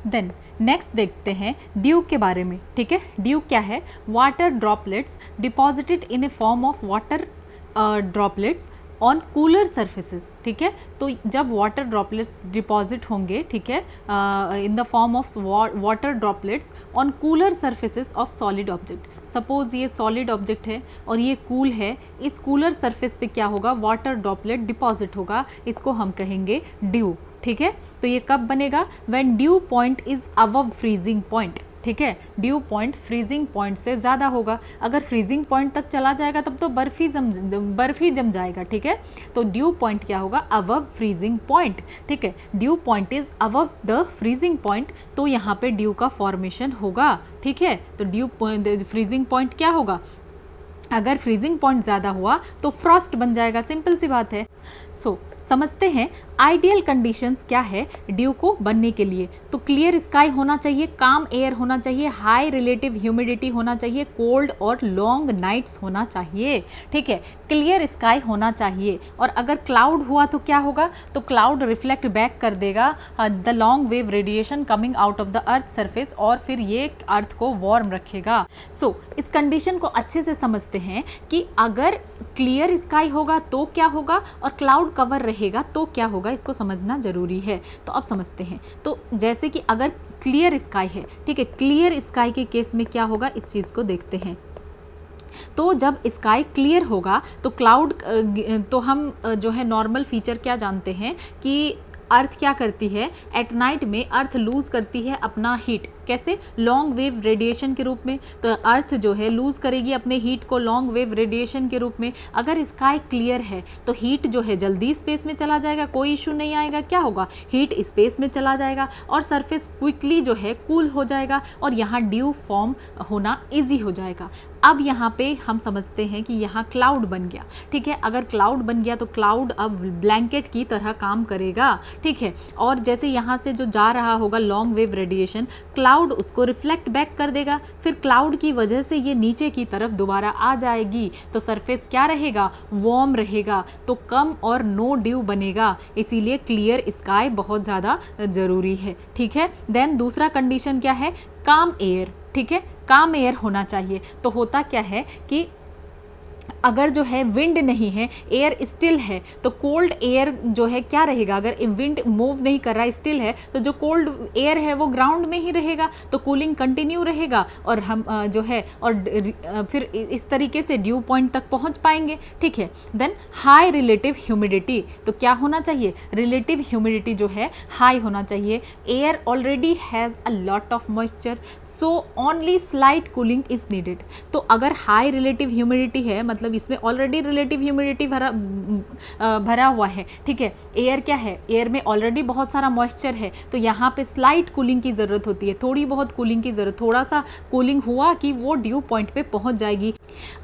A: देन नेक्स्ट देखते हैं ड्यू के बारे में, ठीक है। ड्यू क्या है, water droplets deposited in A form of water droplets on cooler surfaces, ठीक है। तो जब वाटर ड्रॉपलेट्स डिपॉजिट होंगे, ठीक है, in the form of water droplets on cooler surfaces of solid object. Suppose ये सॉलिड ऑब्जेक्ट है और ये कूल है, इस कूलर सरफेस पे क्या होगा, वाटर ड्रॉपलेट डिपॉजिट होगा, इसको हम कहेंगे ड्यू, ठीक है। तो ये कब बनेगा, when due point is above freezing point, ठीक है। ड्यू पॉइंट फ्रीजिंग पॉइंट से ज़्यादा होगा, अगर फ्रीजिंग पॉइंट तक चला जाएगा तब तो बर्फ ही जम जाएगा, ठीक है। तो ड्यू पॉइंट क्या होगा, अबव फ्रीजिंग पॉइंट, ठीक है। Dew point is above the freezing point, तो यहाँ पे ड्यू का फॉर्मेशन होगा, ठीक है। तो ड्यू फ्रीजिंग पॉइंट क्या होगा, अगर फ्रीजिंग पॉइंट ज़्यादा हुआ तो फ्रॉस्ट बन जाएगा, सिंपल सी बात है। सो समझते हैं आइडियल कंडीशंस क्या है ड्यू को बनने के लिए। तो क्लियर स्काई होना चाहिए, काम एयर होना चाहिए, हाई रिलेटिव ह्यूमिडिटी होना चाहिए, कोल्ड और लॉन्ग नाइट्स होना चाहिए, ठीक है। क्लियर स्काई होना चाहिए, और अगर क्लाउड हुआ तो क्या होगा, तो क्लाउड रिफ्लेक्ट बैक कर देगा the long wave radiation coming out of the earth surface, और फिर ये अर्थ को वार्म रखेगा। सो इस कंडीशन को अच्छे से समझते हैं कि अगर क्लियर स्काई होगा तो क्या होगा और क्लाउड कवर रहेगा तो क्या होगा, इसको समझना जरूरी है। तो अब समझते हैं। तो जैसे कि अगर क्लियर स्काई है, ठीक है, क्लियर स्काई के केस में क्या होगा इस चीज़ को देखते हैं। तो जब स्काई क्लियर होगा तो क्लाउड, तो हम जो है नॉर्मल फीचर क्या जानते हैं कि अर्थ क्या करती है, एट नाइट में अर्थ लूज करती है अपना हीट। कैसे? लॉन्ग वेव रेडिएशन के रूप में। तो अर्थ जो है लूज करेगी अपने हीट को लॉन्ग वेव रेडिएशन के रूप में। अगर स्काई क्लियर है तो हीट जो है जल्दी स्पेस में चला जाएगा, कोई इशू नहीं आएगा। क्या होगा? हीट स्पेस में चला जाएगा और सरफेस क्विकली जो है कूल हो जाएगा और यहाँ ड्यू फॉर्म होना ईजी हो जाएगा। अब यहाँ पे हम समझते हैं कि यहाँ क्लाउड बन गया, ठीक है। अगर क्लाउड बन गया तो क्लाउड अब ब्लैंकेट की तरह काम करेगा, ठीक है। और जैसे यहाँ से जो जा रहा होगा लॉन्ग वेव रेडिएशन, क्लाउड उसको रिफ्लेक्ट बैक कर देगा, फिर क्लाउड की वजह से ये नीचे की तरफ दोबारा आ जाएगी। तो सरफेस क्या रहेगा? वार्म रहेगा, तो कम और नो ड्यू बनेगा। इसीलिए क्लियर स्काई बहुत ज़्यादा ज़रूरी है, ठीक है। देन दूसरा कंडीशन क्या है? काम एयर, ठीक है, काम एयर होना चाहिए। तो होता क्या है कि अगर जो है विंड नहीं है, एयर स्टिल है, तो कोल्ड एयर जो है क्या रहेगा? अगर विंड मूव नहीं कर रहा है, स्टिल है, तो जो कोल्ड एयर है वो ग्राउंड में ही रहेगा, तो कूलिंग कंटिन्यू रहेगा और हम जो है और फिर इस तरीके से ड्यू पॉइंट तक पहुंच पाएंगे, ठीक है। देन हाई रिलेटिव ह्यूमिडिटी, तो क्या होना चाहिए? रिलेटिव ह्यूमिडिटी जो है हाई होना चाहिए। Air already has a lot of moisture, so only slight cooling is needed. तो अगर हाई रिलेटिव ह्यूमिडिटी है, मतलब इसमें ऑलरेडी रिलेटिव ह्यूमिडिटी भरा हुआ है, ठीक है। एयर क्या है? एयर में ऑलरेडी बहुत सारा मॉइस्चर है, तो यहाँ पे स्लाइट कूलिंग की ज़रूरत होती है, थोड़ी बहुत कूलिंग की ज़रूरत। थोड़ा सा कूलिंग हुआ कि वो ड्यू पॉइंट पे पहुँच जाएगी।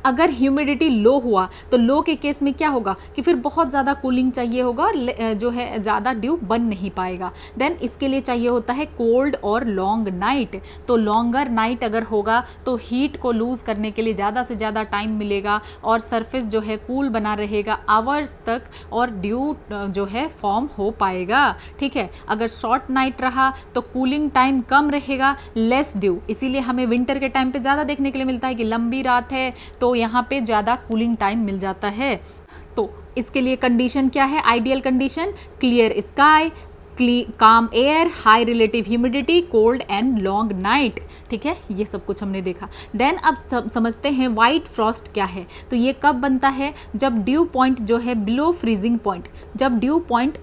A: अगर ह्यूमिडिटी लो हुआ तो लो के केस में क्या होगा कि फिर बहुत ज़्यादा कूलिंग चाहिए होगा और जो है ज़्यादा ड्यू बन नहीं पाएगा। देन इसके लिए चाहिए होता है कोल्ड और लॉन्ग नाइट। तो लॉन्गर नाइट अगर होगा तो हीट को लूज़ करने के लिए ज़्यादा से ज़्यादा टाइम मिलेगा और सरफेस जो है कूल बना रहेगा आवर्स तक और ड्यू जो है फॉर्म हो पाएगा, ठीक है। अगर शॉर्ट नाइट रहा तो कूलिंग टाइम कम रहेगा, लेस ड्यू। इसीलिए हमें विंटर के टाइम पे ज़्यादा देखने के लिए मिलता है कि लंबी रात है तो यहाँ पे ज़्यादा कूलिंग टाइम मिल जाता है। तो इसके लिए कंडीशन क्या है? आइडियल कंडीशन क्लियर स्काई, काम air, high relative humidity, cold and long night, ठीक है। ये सब कुछ हमने देखा। देन अब समझते हैं वाइट फ्रॉस्ट क्या है। तो ये कब बनता है? जब ड्यू पॉइंट जो है बिलो फ्रीजिंग पॉइंट, जब ड्यू पॉइंट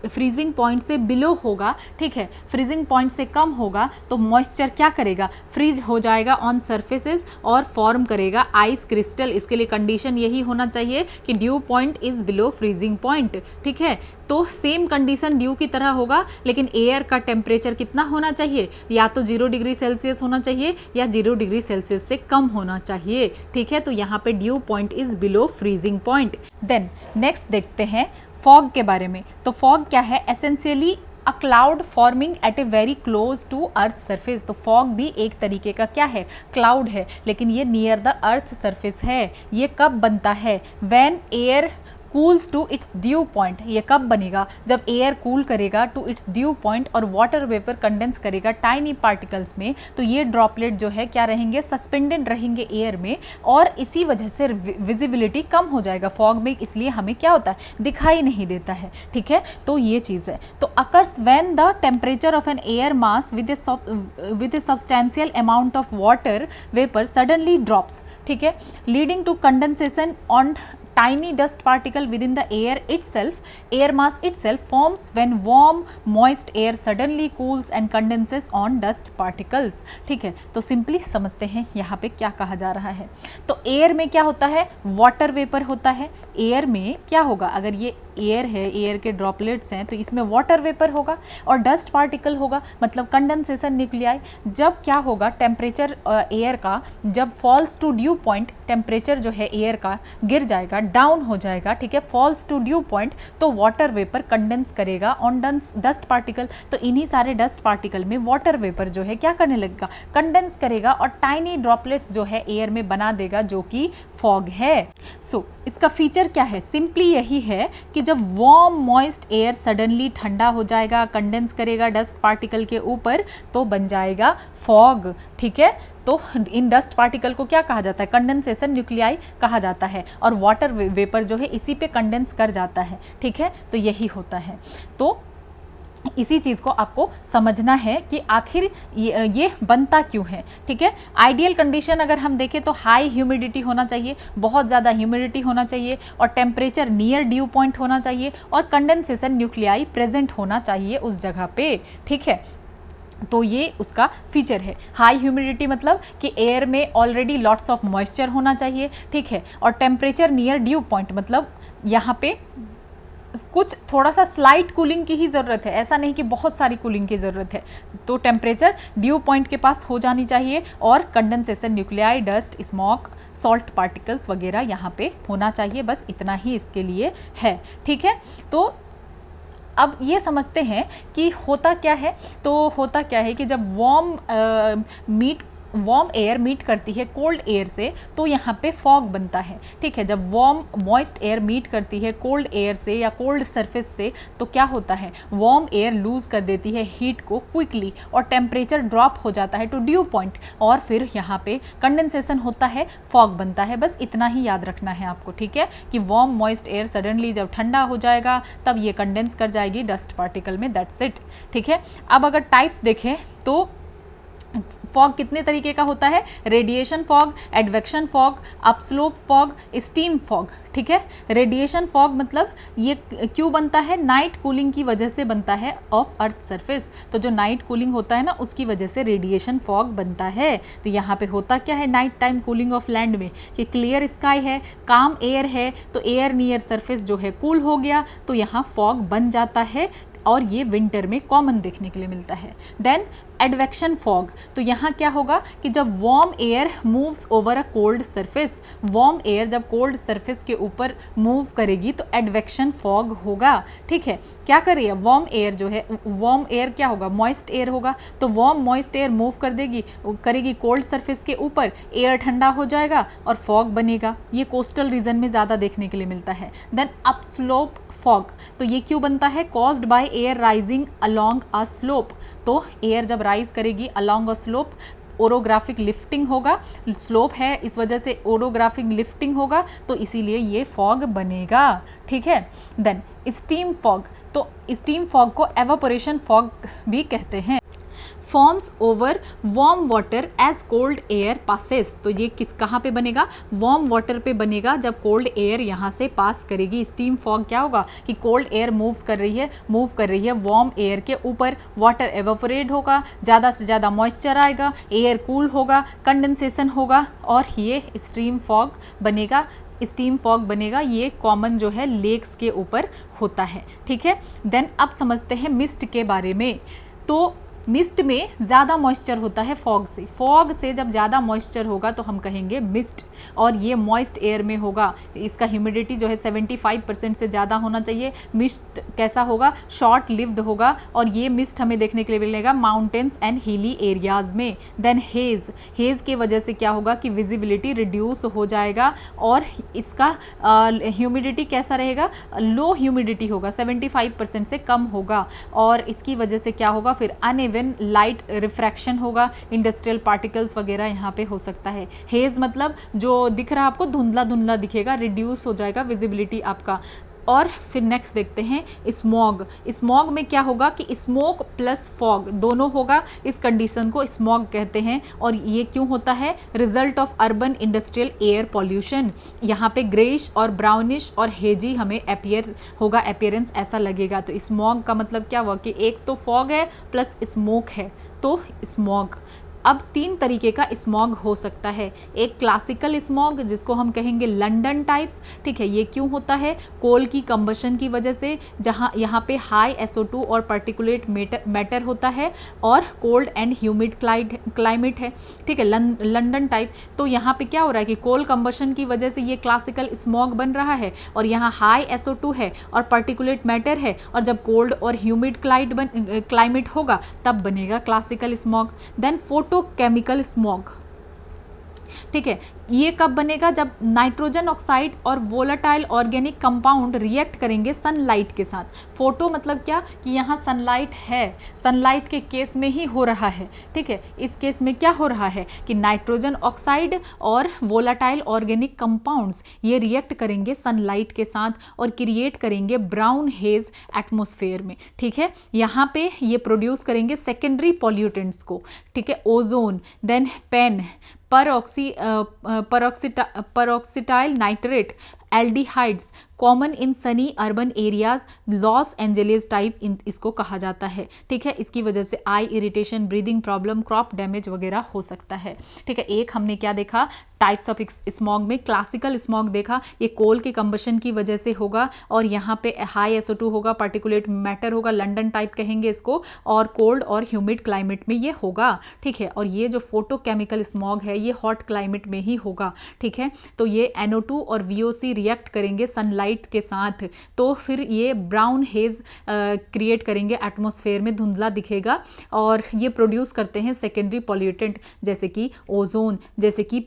A: फ्रीजिंग पॉइंट से बिलो होगा, ठीक है, फ्रीजिंग पॉइंट से कम होगा, तो मॉइस्चर क्या करेगा? फ्रीज हो जाएगा ऑन सर्फेसेस और फॉर्म करेगा आइस क्रिस्टल। इसके लिए कंडीशन यही होना चाहिए कि due point is below freezing point, ठीक है। तो सेम कंडीशन ड्यू की तरह होगा, लेकिन एयर का टेम्परेचर कितना होना चाहिए? या तो 0 डिग्री सेल्सियस होना चाहिए या 0 डिग्री सेल्सियस से कम होना चाहिए, ठीक है। तो यहाँ पे dew point is below freezing point. Then next देखते हैं फॉग के बारे में। तो फॉग क्या है? Essentially a cloud forming at a very close to earth surface. तो फॉग भी एक तरीके का क्या है? क्लाउड है, लेकिन ये नियर द अर्थ सरफेस है। ये कब बनता है? When air cools to its dew point. ये कब बनेगा? जब एयर कूल करेगा टू इट्स ड्यू पॉइंट और वाटर वेपर कंडेंस करेगा टाइनी पार्टिकल्स में, तो ये ड्रॉपलेट जो है क्या रहेंगे? सस्पेंडेड रहेंगे एयर में और इसी वजह से विजिबिलिटी कम हो जाएगा फॉग में, इसलिए हमें क्या होता है? दिखाई नहीं देता है, ठीक है। तो ये चीज़ है। तो occurs when the temperature of an air mass with a substantial amount of water vapour suddenly drops, ठीक है, leading to condensation on tiny dust particle within the air itself. Air mass itself forms when warm moist air suddenly cools and condenses on dust particles, ठीक है। तो simply समझते हैं यहाँ पे क्या कहा जा रहा है। तो एयर में क्या होता है? वाटर वेपर होता है। एयर में क्या होगा? अगर ये एयर है, एयर के ड्रॉपलेट्स हैं, तो इसमें वाटर वेपर होगा और डस्ट पार्टिकल होगा, मतलब कंडेंसेशन न्यूक्लियाई। जब क्या होगा? टेम्परेचर एयर का जब falls to dew point, temperature जो है एयर का गिर जाएगा, डाउन हो जाएगा, ठीक है, फॉल्स टू ड्यू पॉइंट, तो वाटर वेपर कंडेंस करेगा ऑन डस्ट पार्टिकल। तो इन्हीं सारे डस्ट पार्टिकल में वाटर वेपर जो है क्या करने लगेगा? कंडेंस करेगा और टाइनी ड्रॉपलेट्स जो है एयर में बना देगा, जो कि फॉग है। सो इसका फीचर क्या है, सिंपली यही है कि जब वार्म मॉइस्ट एयर सडनली ठंडा हो जाएगा, कंडेंस करेगा डस्ट पार्टिकल के ऊपर, तो बन जाएगा फॉग। ठीक है, तो इन डस्ट पार्टिकल को क्या कहा जाता है, कंडेंसेशन न्यूक्लियाई कहा जाता है, और वाटर वेपर जो है इसी पे कंडेंस कर जाता है। ठीक है, तो यही होता है। तो इसी चीज़ को आपको समझना है कि आखिर ये बनता क्यों है। ठीक है, आइडियल कंडीशन अगर हम देखें तो हाई ह्यूमिडिटी होना चाहिए, बहुत ज़्यादा ह्यूमिडिटी होना चाहिए, और टेम्परेचर नियर ड्यू पॉइंट होना चाहिए, और कंडेंसेशन न्यूक्लियाई प्रेजेंट होना चाहिए उस जगह पे। ठीक है, तो ये उसका फीचर है। हाई ह्यूमिडिटी मतलब कि एयर में ऑलरेडी लॉट्स ऑफ मॉइस्चर होना चाहिए। ठीक है, और टेम्परेचर नियर ड्यू पॉइंट मतलब यहाँ पे कुछ थोड़ा सा स्लाइट कूलिंग की ही ज़रूरत है, ऐसा नहीं कि बहुत सारी कूलिंग की ज़रूरत है। तो टेम्परेचर ड्यू पॉइंट के पास हो जानी चाहिए, और condensation nuclei, dust, smog, salt particles वगैरह यहाँ पे होना चाहिए। बस इतना ही इसके लिए है। ठीक है, तो अब ये समझते हैं कि होता क्या है। तो होता क्या है कि जब वार्म एयर मीट करती है कोल्ड एयर से, तो यहाँ पे फॉग बनता है। ठीक है, जब वार्म मॉइस्ट एयर मीट करती है कोल्ड एयर से या कोल्ड सरफेस से, तो क्या होता है, वार्म एयर लूज कर देती है हीट को क्विकली, और टेम्परेचर ड्रॉप हो जाता है टू ड्यू पॉइंट, और फिर यहाँ पे कंडेंसेशन होता है, फॉग बनता है। बस इतना ही याद रखना है आपको। ठीक है, कि वार्म मॉइस्ट एयर सडनली जब ठंडा हो जाएगा तब ये कंडेंस कर जाएगी डस्ट पार्टिकल में, दैट्स इट। ठीक है, अब अगर टाइप्स देखें तो फॉग कितने तरीके का होता है, radiation fog, advection fog, upslope fog, steam fog. ठीक है, रेडिएशन फॉग मतलब ये क्यों बनता है, नाइट कूलिंग की वजह से बनता है ऑफ अर्थ सरफेस। तो जो नाइट कूलिंग होता है ना, उसकी वजह से रेडिएशन फॉग बनता है। तो यहाँ पे होता क्या है night time cooling of land में, कि क्लियर स्काई है, काम एयर है, तो एयर नियर सरफेस जो है कूल हो गया, तो यहाँ फॉग बन जाता है, और ये विंटर में कॉमन देखने के लिए मिलता है। देन एडवेक्शन फॉग, तो यहाँ क्या होगा कि जब warm air moves over a cold surface, warm air जब कोल्ड सरफेस के ऊपर मूव करेगी तो एडवेक्शन फॉग होगा। ठीक है, क्या कर रही है वार्म एयर जो है, वार्म एयर क्या होगा, मॉइस्ट एयर होगा, तो वार्म मॉइस्ट एयर मूव करेगी कोल्ड सरफेस के ऊपर, एयर ठंडा हो जाएगा और फॉग बनेगा। ये कोस्टल रीजन में ज़्यादा देखने के लिए मिलता है। देन अपस्लोप फॉग, तो ये क्यों बनता है, caused by air rising along a slope. तो एयर जब राइज करेगी along a slope, orographic lifting होगा, स्लोप है इस वजह से ओरोग्राफिक लिफ्टिंग होगा, तो इसीलिए ये फॉग बनेगा। ठीक है, देन स्टीम फॉग, तो स्टीम फॉग को एवापोरेशन फॉग भी कहते हैं। Forms over warm water as cold air passes, तो ये कहाँ पे बनेगा, वार्म वाटर पे बनेगा जब कोल्ड एयर यहाँ से पास करेगी। स्टीम फॉग क्या होगा कि कोल्ड एयर मूव कर रही है वार्म एयर के ऊपर, वाटर एवापोरेट होगा, ज़्यादा से ज़्यादा मॉइस्चर आएगा, एयर कूल होगा, कंडेंसेशन होगा, और ये स्टीम फॉग बनेगा। ये कॉमन जो है लेक्स के ऊपर होता है। ठीक है, देन अब समझते हैं मिस्ट के बारे में। तो मिस्ट में ज़्यादा मॉइस्चर होता है फॉग से जब ज़्यादा मॉइस्चर होगा तो हम कहेंगे मिस्ट, और ये मॉइस्ट एयर में होगा। इसका ह्यूमिडिटी जो है 75% से ज़्यादा होना चाहिए। मिस्ट कैसा होगा, शॉर्ट लिव्ड होगा, और ये मिस्ट हमें देखने के लिए मिलेगा माउंटेन्स एंड हिली एरियाज़ में। देन हेज़ की वजह से क्या होगा कि विजिबिलिटी रिड्यूस हो जाएगा, और इसका ह्यूमिडिटी कैसा रहेगा, लो ह्यूमिडिटी होगा, 75% से कम होगा, और इसकी वजह से क्या होगा फिर अनइवन लाइट रिफ्रैक्शन होगा, इंडस्ट्रियल पार्टिकल्स वगैरह यहाँ पे हो सकता है। हेज मतलब जो दिख रहा है आपको धुंधला धुंधला दिखेगा, रिड्यूस हो जाएगा विजिबिलिटी आपका। और फिर नेक्स्ट देखते हैं स्मॉग में क्या होगा कि स्मोक प्लस फॉग दोनों होगा, इस कंडीशन को स्मॉग कहते हैं। और ये क्यों होता है, result of urban industrial air pollution. यहाँ पे ग्रेइश और ब्राउनिश और हेजी हमें अपीयरेंस ऐसा लगेगा। तो स्मॉग का मतलब क्या हुआ कि एक तो फॉग है प्लस स्मोक है, तो स्मॉग। अब 3 तरीके का स्मॉग हो सकता है। एक क्लासिकल स्मॉग जिसको हम कहेंगे लंदन टाइप्स। ठीक है, ये क्यों होता है, कोल की कंबशन की वजह से, जहाँ यहाँ पे हाई SO2 और पार्टिकुलेट मैटर होता है, और कोल्ड एंड ह्यूमिड क्लाइमेट है। ठीक है, लंदन टाइप। तो यहाँ पे क्या हो रहा है कि कोल कंबशन की वजह से ये क्लासिकल स्मॉग बन रहा है, और यहाँ हाई SO2 है और पार्टिकुलेट मैटर है, और जब कोल्ड और ह्यूमिड क्लाइमेट होगा तब बनेगा classical smog. Then photochemical smog. ठीक है। ये कब बनेगा? जब नाइट्रोजन ऑक्साइड और वोलाटाइल ऑर्गेनिक कंपाउंड रिएक्ट करेंगे सनलाइट के साथ। फोटो मतलब क्या कि यहाँ सनलाइट है, सनलाइट के केस में ही हो रहा है, ठीक है। इस केस में क्या हो रहा है कि नाइट्रोजन ऑक्साइड और वोलाटाइल ऑर्गेनिक कंपाउंड्स ये रिएक्ट करेंगे सनलाइट के साथ और क्रिएट करेंगे ब्राउन हेज एटमॉस्फेयर में, ठीक है। यहाँ पे ये प्रोड्यूस करेंगे सेकेंडरी पॉल्यूटेंट्स को, ठीक है, ozone, then PAN, peroxytyl nitrate, aldehydes, common in sunny urban areas, Los Angeles type इसको कहा जाता है, ठीक है। इसकी वजह से eye irritation, breathing problem, crop damage वगैरह हो सकता है, ठीक है। एक हमने क्या देखा टाइप्स ऑफ स्मॉग में, क्लासिकल स्मॉग देखा, ये कोल के कंबशन की वजह से होगा और यहाँ पे हाई SO2 होगा, पार्टिकुलेट मैटर होगा, लंडन टाइप कहेंगे इसको, और कोल्ड और ह्यूमिड क्लाइमेट में ये होगा, ठीक है। और ये जो फोटोकेमिकल स्मॉग है ये हॉट क्लाइमेट में ही होगा, ठीक है। तो ये NO2 और VOC रिएक्ट करेंगे सनलाइट के साथ, तो फिर ये ब्राउन हेज क्रिएट करेंगे एटमॉस्फेयर में, धुंधला दिखेगा, और ये प्रोड्यूस करते हैं सेकेंडरी पॉल्यूटेंट जैसे कि ओजोन, जैसे कि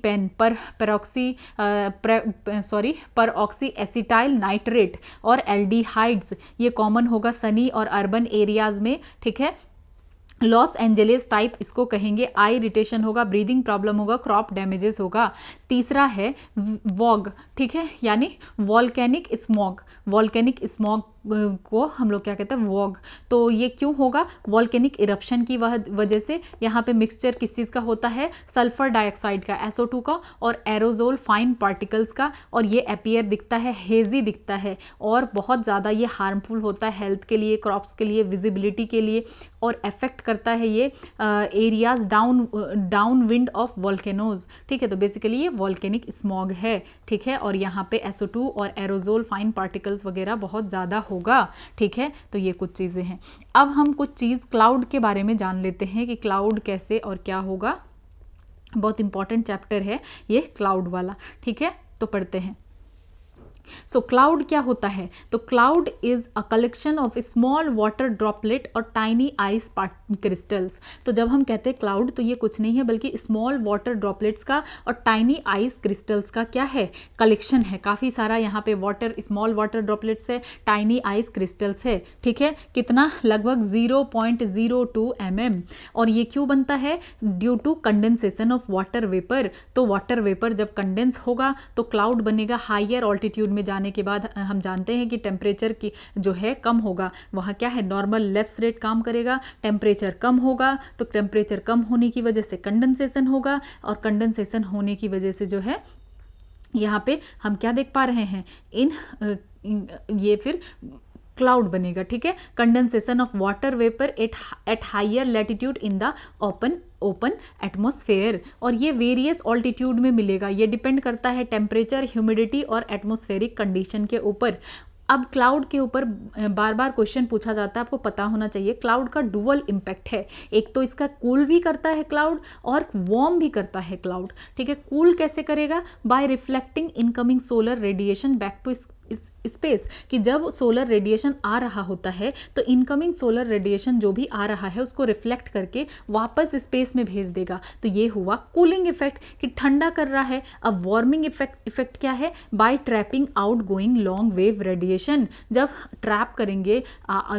A: परऑक्सी एसिटाइल नाइट्रेट और एल्डिहाइड्स। ये कॉमन होगा सनी और अर्बन एरियाज में, ठीक है। लॉस एंजलिस टाइप इसको कहेंगे, आई इरिटेशन होगा, ब्रीदिंग प्रॉब्लम होगा, क्रॉप डैमेजेस होगा। तीसरा है वॉग, ठीक है, यानी वॉल्केनिक स्मॉग। वॉल्केनिक स्मॉग को हम लोग क्या कहते हैं? वॉग। तो ये क्यों होगा? वॉल्केनिक इरप्शन की वजह से। यहाँ पे मिक्सचर किस चीज़ का होता है? सल्फर डाइऑक्साइड का, SO2 का, और एरोजोल फाइन पार्टिकल्स का, और ये अपीयर दिखता है, हेजी दिखता है, और बहुत ज़्यादा ये हार्मफुल होता है हेल्थ के लिए, क्रॉप्स के लिए, विजिबिलिटी के लिए, और अफेक्ट करता है ये areas down wind of volcanoes, ठीक है। तो बेसिकली ये वॉल्केनिक स्मॉग है, ठीक है। और यहाँ पे SO2 और एरोजोल फाइन पार्टिकल्स वगैरह बहुत ज़्यादा होगा, ठीक है। तो ये कुछ चीज़ें हैं। अब हम कुछ चीज़ क्लाउड के बारे में जान लेते हैं कि क्लाउड कैसे और क्या होगा। बहुत इंपॉर्टेंट चैप्टर है ये क्लाउड वाला, ठीक है। तो पढ़ते हैं। सो क्लाउड क्या होता है? तो cloud is a collection of small water droplet और टाइनी आइस क्रिस्टल्स। तो जब हम कहते हैं क्लाउड तो ये कुछ नहीं है बल्कि स्मॉल वाटर ड्रॉपलेट्स का और टाइनी आइस क्रिस्टल्स का क्या है? कलेक्शन है। काफ़ी सारा यहाँ पे वाटर, स्मॉल वाटर ड्रॉपलेट्स है, टाइनी आइस क्रिस्टल्स है, ठीक है। कितना? लगभग 0.02 mm। और ये क्यों बनता है? Due to condensation of water vapour. तो वाटर वेपर जब कंडेंस होगा तो क्लाउड बनेगा। हायर ऑल्टीट्यूड में जाने के बाद हम जानते हैं कि टेम्परेचर की जो है कम होगा, वहाँ क्या है? नॉर्मल लैप्स रेट काम करेगा, टेम्परेचर कम होगा, तो टेम्परेचर कम होने की वजह से कंडेंसेशन होगा, और कंडेंसेशन होने की वजह से जो है यहाँ पे हम क्या देख पा रहे हैं? ये फिर क्लाउड बनेगा, ठीक है। Condensation of water vapour at higher latitude in the open atmosphere, और ये वेरियस ऑल्टीट्यूड में मिलेगा। ये डिपेंड करता है टेम्परेचर, ह्यूमिडिटी और एटमॉस्फेरिक कंडीशन के ऊपर। अब क्लाउड के ऊपर बार बार क्वेश्चन पूछा जाता है, आपको पता होना चाहिए क्लाउड का डुअल इम्पैक्ट है। एक तो इसका कूल भी करता है क्लाउड और वार्म भी करता है क्लाउड, ठीक है। कूल कैसे करेगा? By reflecting incoming solar radiation back to space, कि जब सोलर रेडिएशन आ रहा होता है तो इनकमिंग सोलर रेडिएशन जो भी आ रहा है उसको रिफ्लेक्ट करके वापस स्पेस में भेज देगा। तो ये हुआ कूलिंग इफेक्ट, कि ठंडा कर रहा है। अब वार्मिंग इफेक्ट क्या है? By trapping out going long wave radiation. जब ट्रैप करेंगे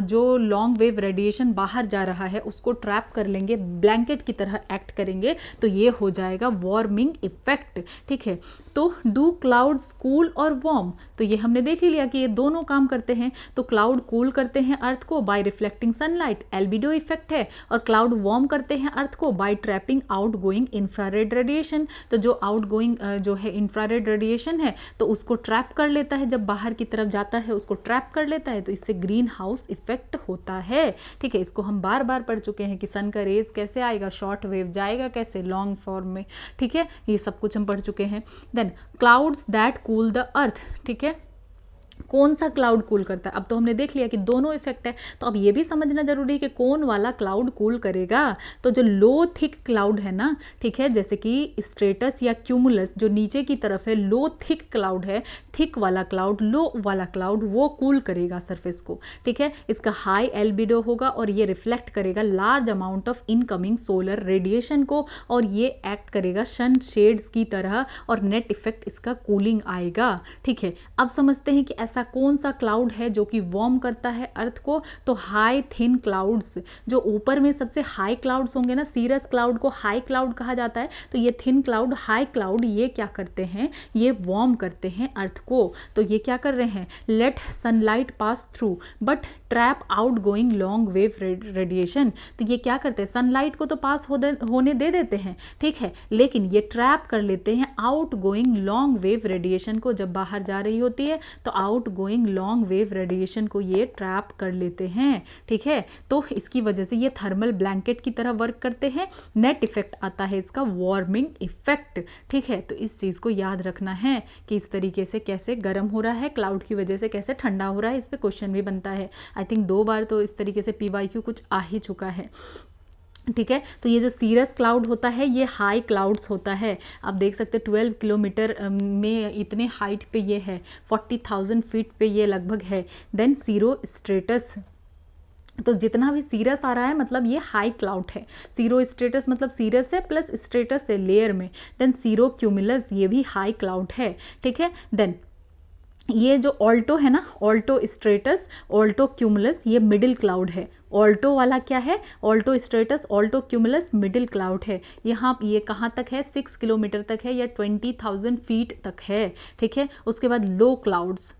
A: जो लॉन्ग वेव रेडिएशन बाहर जा रहा है उसको ट्रैप कर लेंगे, ब्लैंकेट की तरह एक्ट करेंगे, तो ये हो जाएगा वार्मिंग इफेक्ट, ठीक है। तो डू क्लाउड्स कूल और वार्म? तो ये हमने देख ही लिया कि ये दोनों काम करते हैं। तो क्लाउड कूल करते हैं अर्थ को by reflecting sunlight, albedo effect है, और क्लाउड वार्म करते हैं अर्थ को by trapping out going infrared radiation. तो जो आउट गोइंग जो है इंफ्रारेड रेडिएशन है तो उसको ट्रैप कर लेता है, जब बाहर की तरफ जाता है उसको ट्रैप कर लेता है, तो इससे ग्रीन हाउस इफेक्ट होता है, ठीक है। इसको हम बार बार पढ़ चुके हैं कि सन का रेज कैसे आएगा, शॉर्ट वेव जाएगा कैसे, लॉन्ग फॉर्म में, ठीक है। ये सब कुछ हम पढ़ चुके हैं। Then clouds that cool the earth, ठीक है। कौन सा क्लाउड कूल करता है। अब तो हमने देख लिया कि दोनों इफेक्ट है, तो अब ये भी समझना जरूरी है कि कौन वाला क्लाउड कूल करेगा। तो जो लो थिक क्लाउड है ना, ठीक है, जैसे कि स्ट्रेटस या क्यूमुलस जो नीचे की तरफ है, लो थिक क्लाउड है, थिक वाला क्लाउड, लो वाला क्लाउड वो कूल करेगा सरफेस को, ठीक है। इसका हाई एल्बिडो होगा और ये रिफ्लेक्ट करेगा large amount of incoming solar radiation को, और ये एक्ट करेगा सन शेड्स की तरह, और नेट इफेक्ट इसका कूलिंग आएगा, ठीक है। अब समझते हैं कि ऐसा कौन सा क्लाउड है जो कि वार्म करता है अर्थ को। तो हाई थिन क्लाउड्स, जो ऊपर में सबसे हाई क्लाउड्स होंगे ना, सीरस क्लाउड को हाई क्लाउड कहा जाता है, तो ये थिन क्लाउड, हाई क्लाउड, ये क्या करते हैं, ये वार्म करते हैं अर्थ को। तो ये क्या कर रहे हैं, let sunlight pass through but trap out going long wave radiation. तो ये क्या करते हैं, सनलाइट को तो पास होने दे देते हैं, ठीक है, लेकिन ये ट्रैप कर लेते हैं out going long wave radiation को। जब बाहर जा रही होती है तो out going long wave radiation को ये ट्रैप कर लेते हैं, ठीक है। तो इसकी वजह से ये थर्मल ब्लैंकेट की तरह वर्क करते हैं। नेट इफेक्ट आता है इसका वार्मिंग इफेक्ट, ठीक है। तो इस चीज़ को याद रखना है कि इस तरीके से कैसे गर्म हो रहा है क्लाउड की वजह से, कैसे ठंडा हो रहा है, इस पर क्वेश्चन भी बनता है। आई थिंक 2 बार तो इस तरीके से PYQ कुछ आ ही चुका है, ठीक है। तो ये जो सीरस क्लाउड होता है ये हाई क्लाउड्स होता है। आप देख सकते हैं 12 किलोमीटर में इतने हाइट पे ये है, 40,000 फीट पे ये लगभग है। देन सीरो स्ट्रेटस, तो जितना भी सीरस आ रहा है मतलब ये हाई क्लाउड है। सीरो स्ट्रेटस मतलब सीरस है प्लस स्ट्रेटस है लेयर में। देन सीरो क्यूमुलस, ये भी हाई क्लाउड है, ठीक है। देन ये जो ऑल्टो है ना, ऑल्टो स्ट्रेटस, ऑल्टो क्यूमुलस, ये मिडिल क्लाउड है। ऑल्टो वाला क्या है, alto stratus, alto cumulus middle cloud है। यहाँ ये कहाँ तक है, 6 किलोमीटर तक है या 20,000 फीट तक है, ठीक है। उसके बाद लो क्लाउड्स,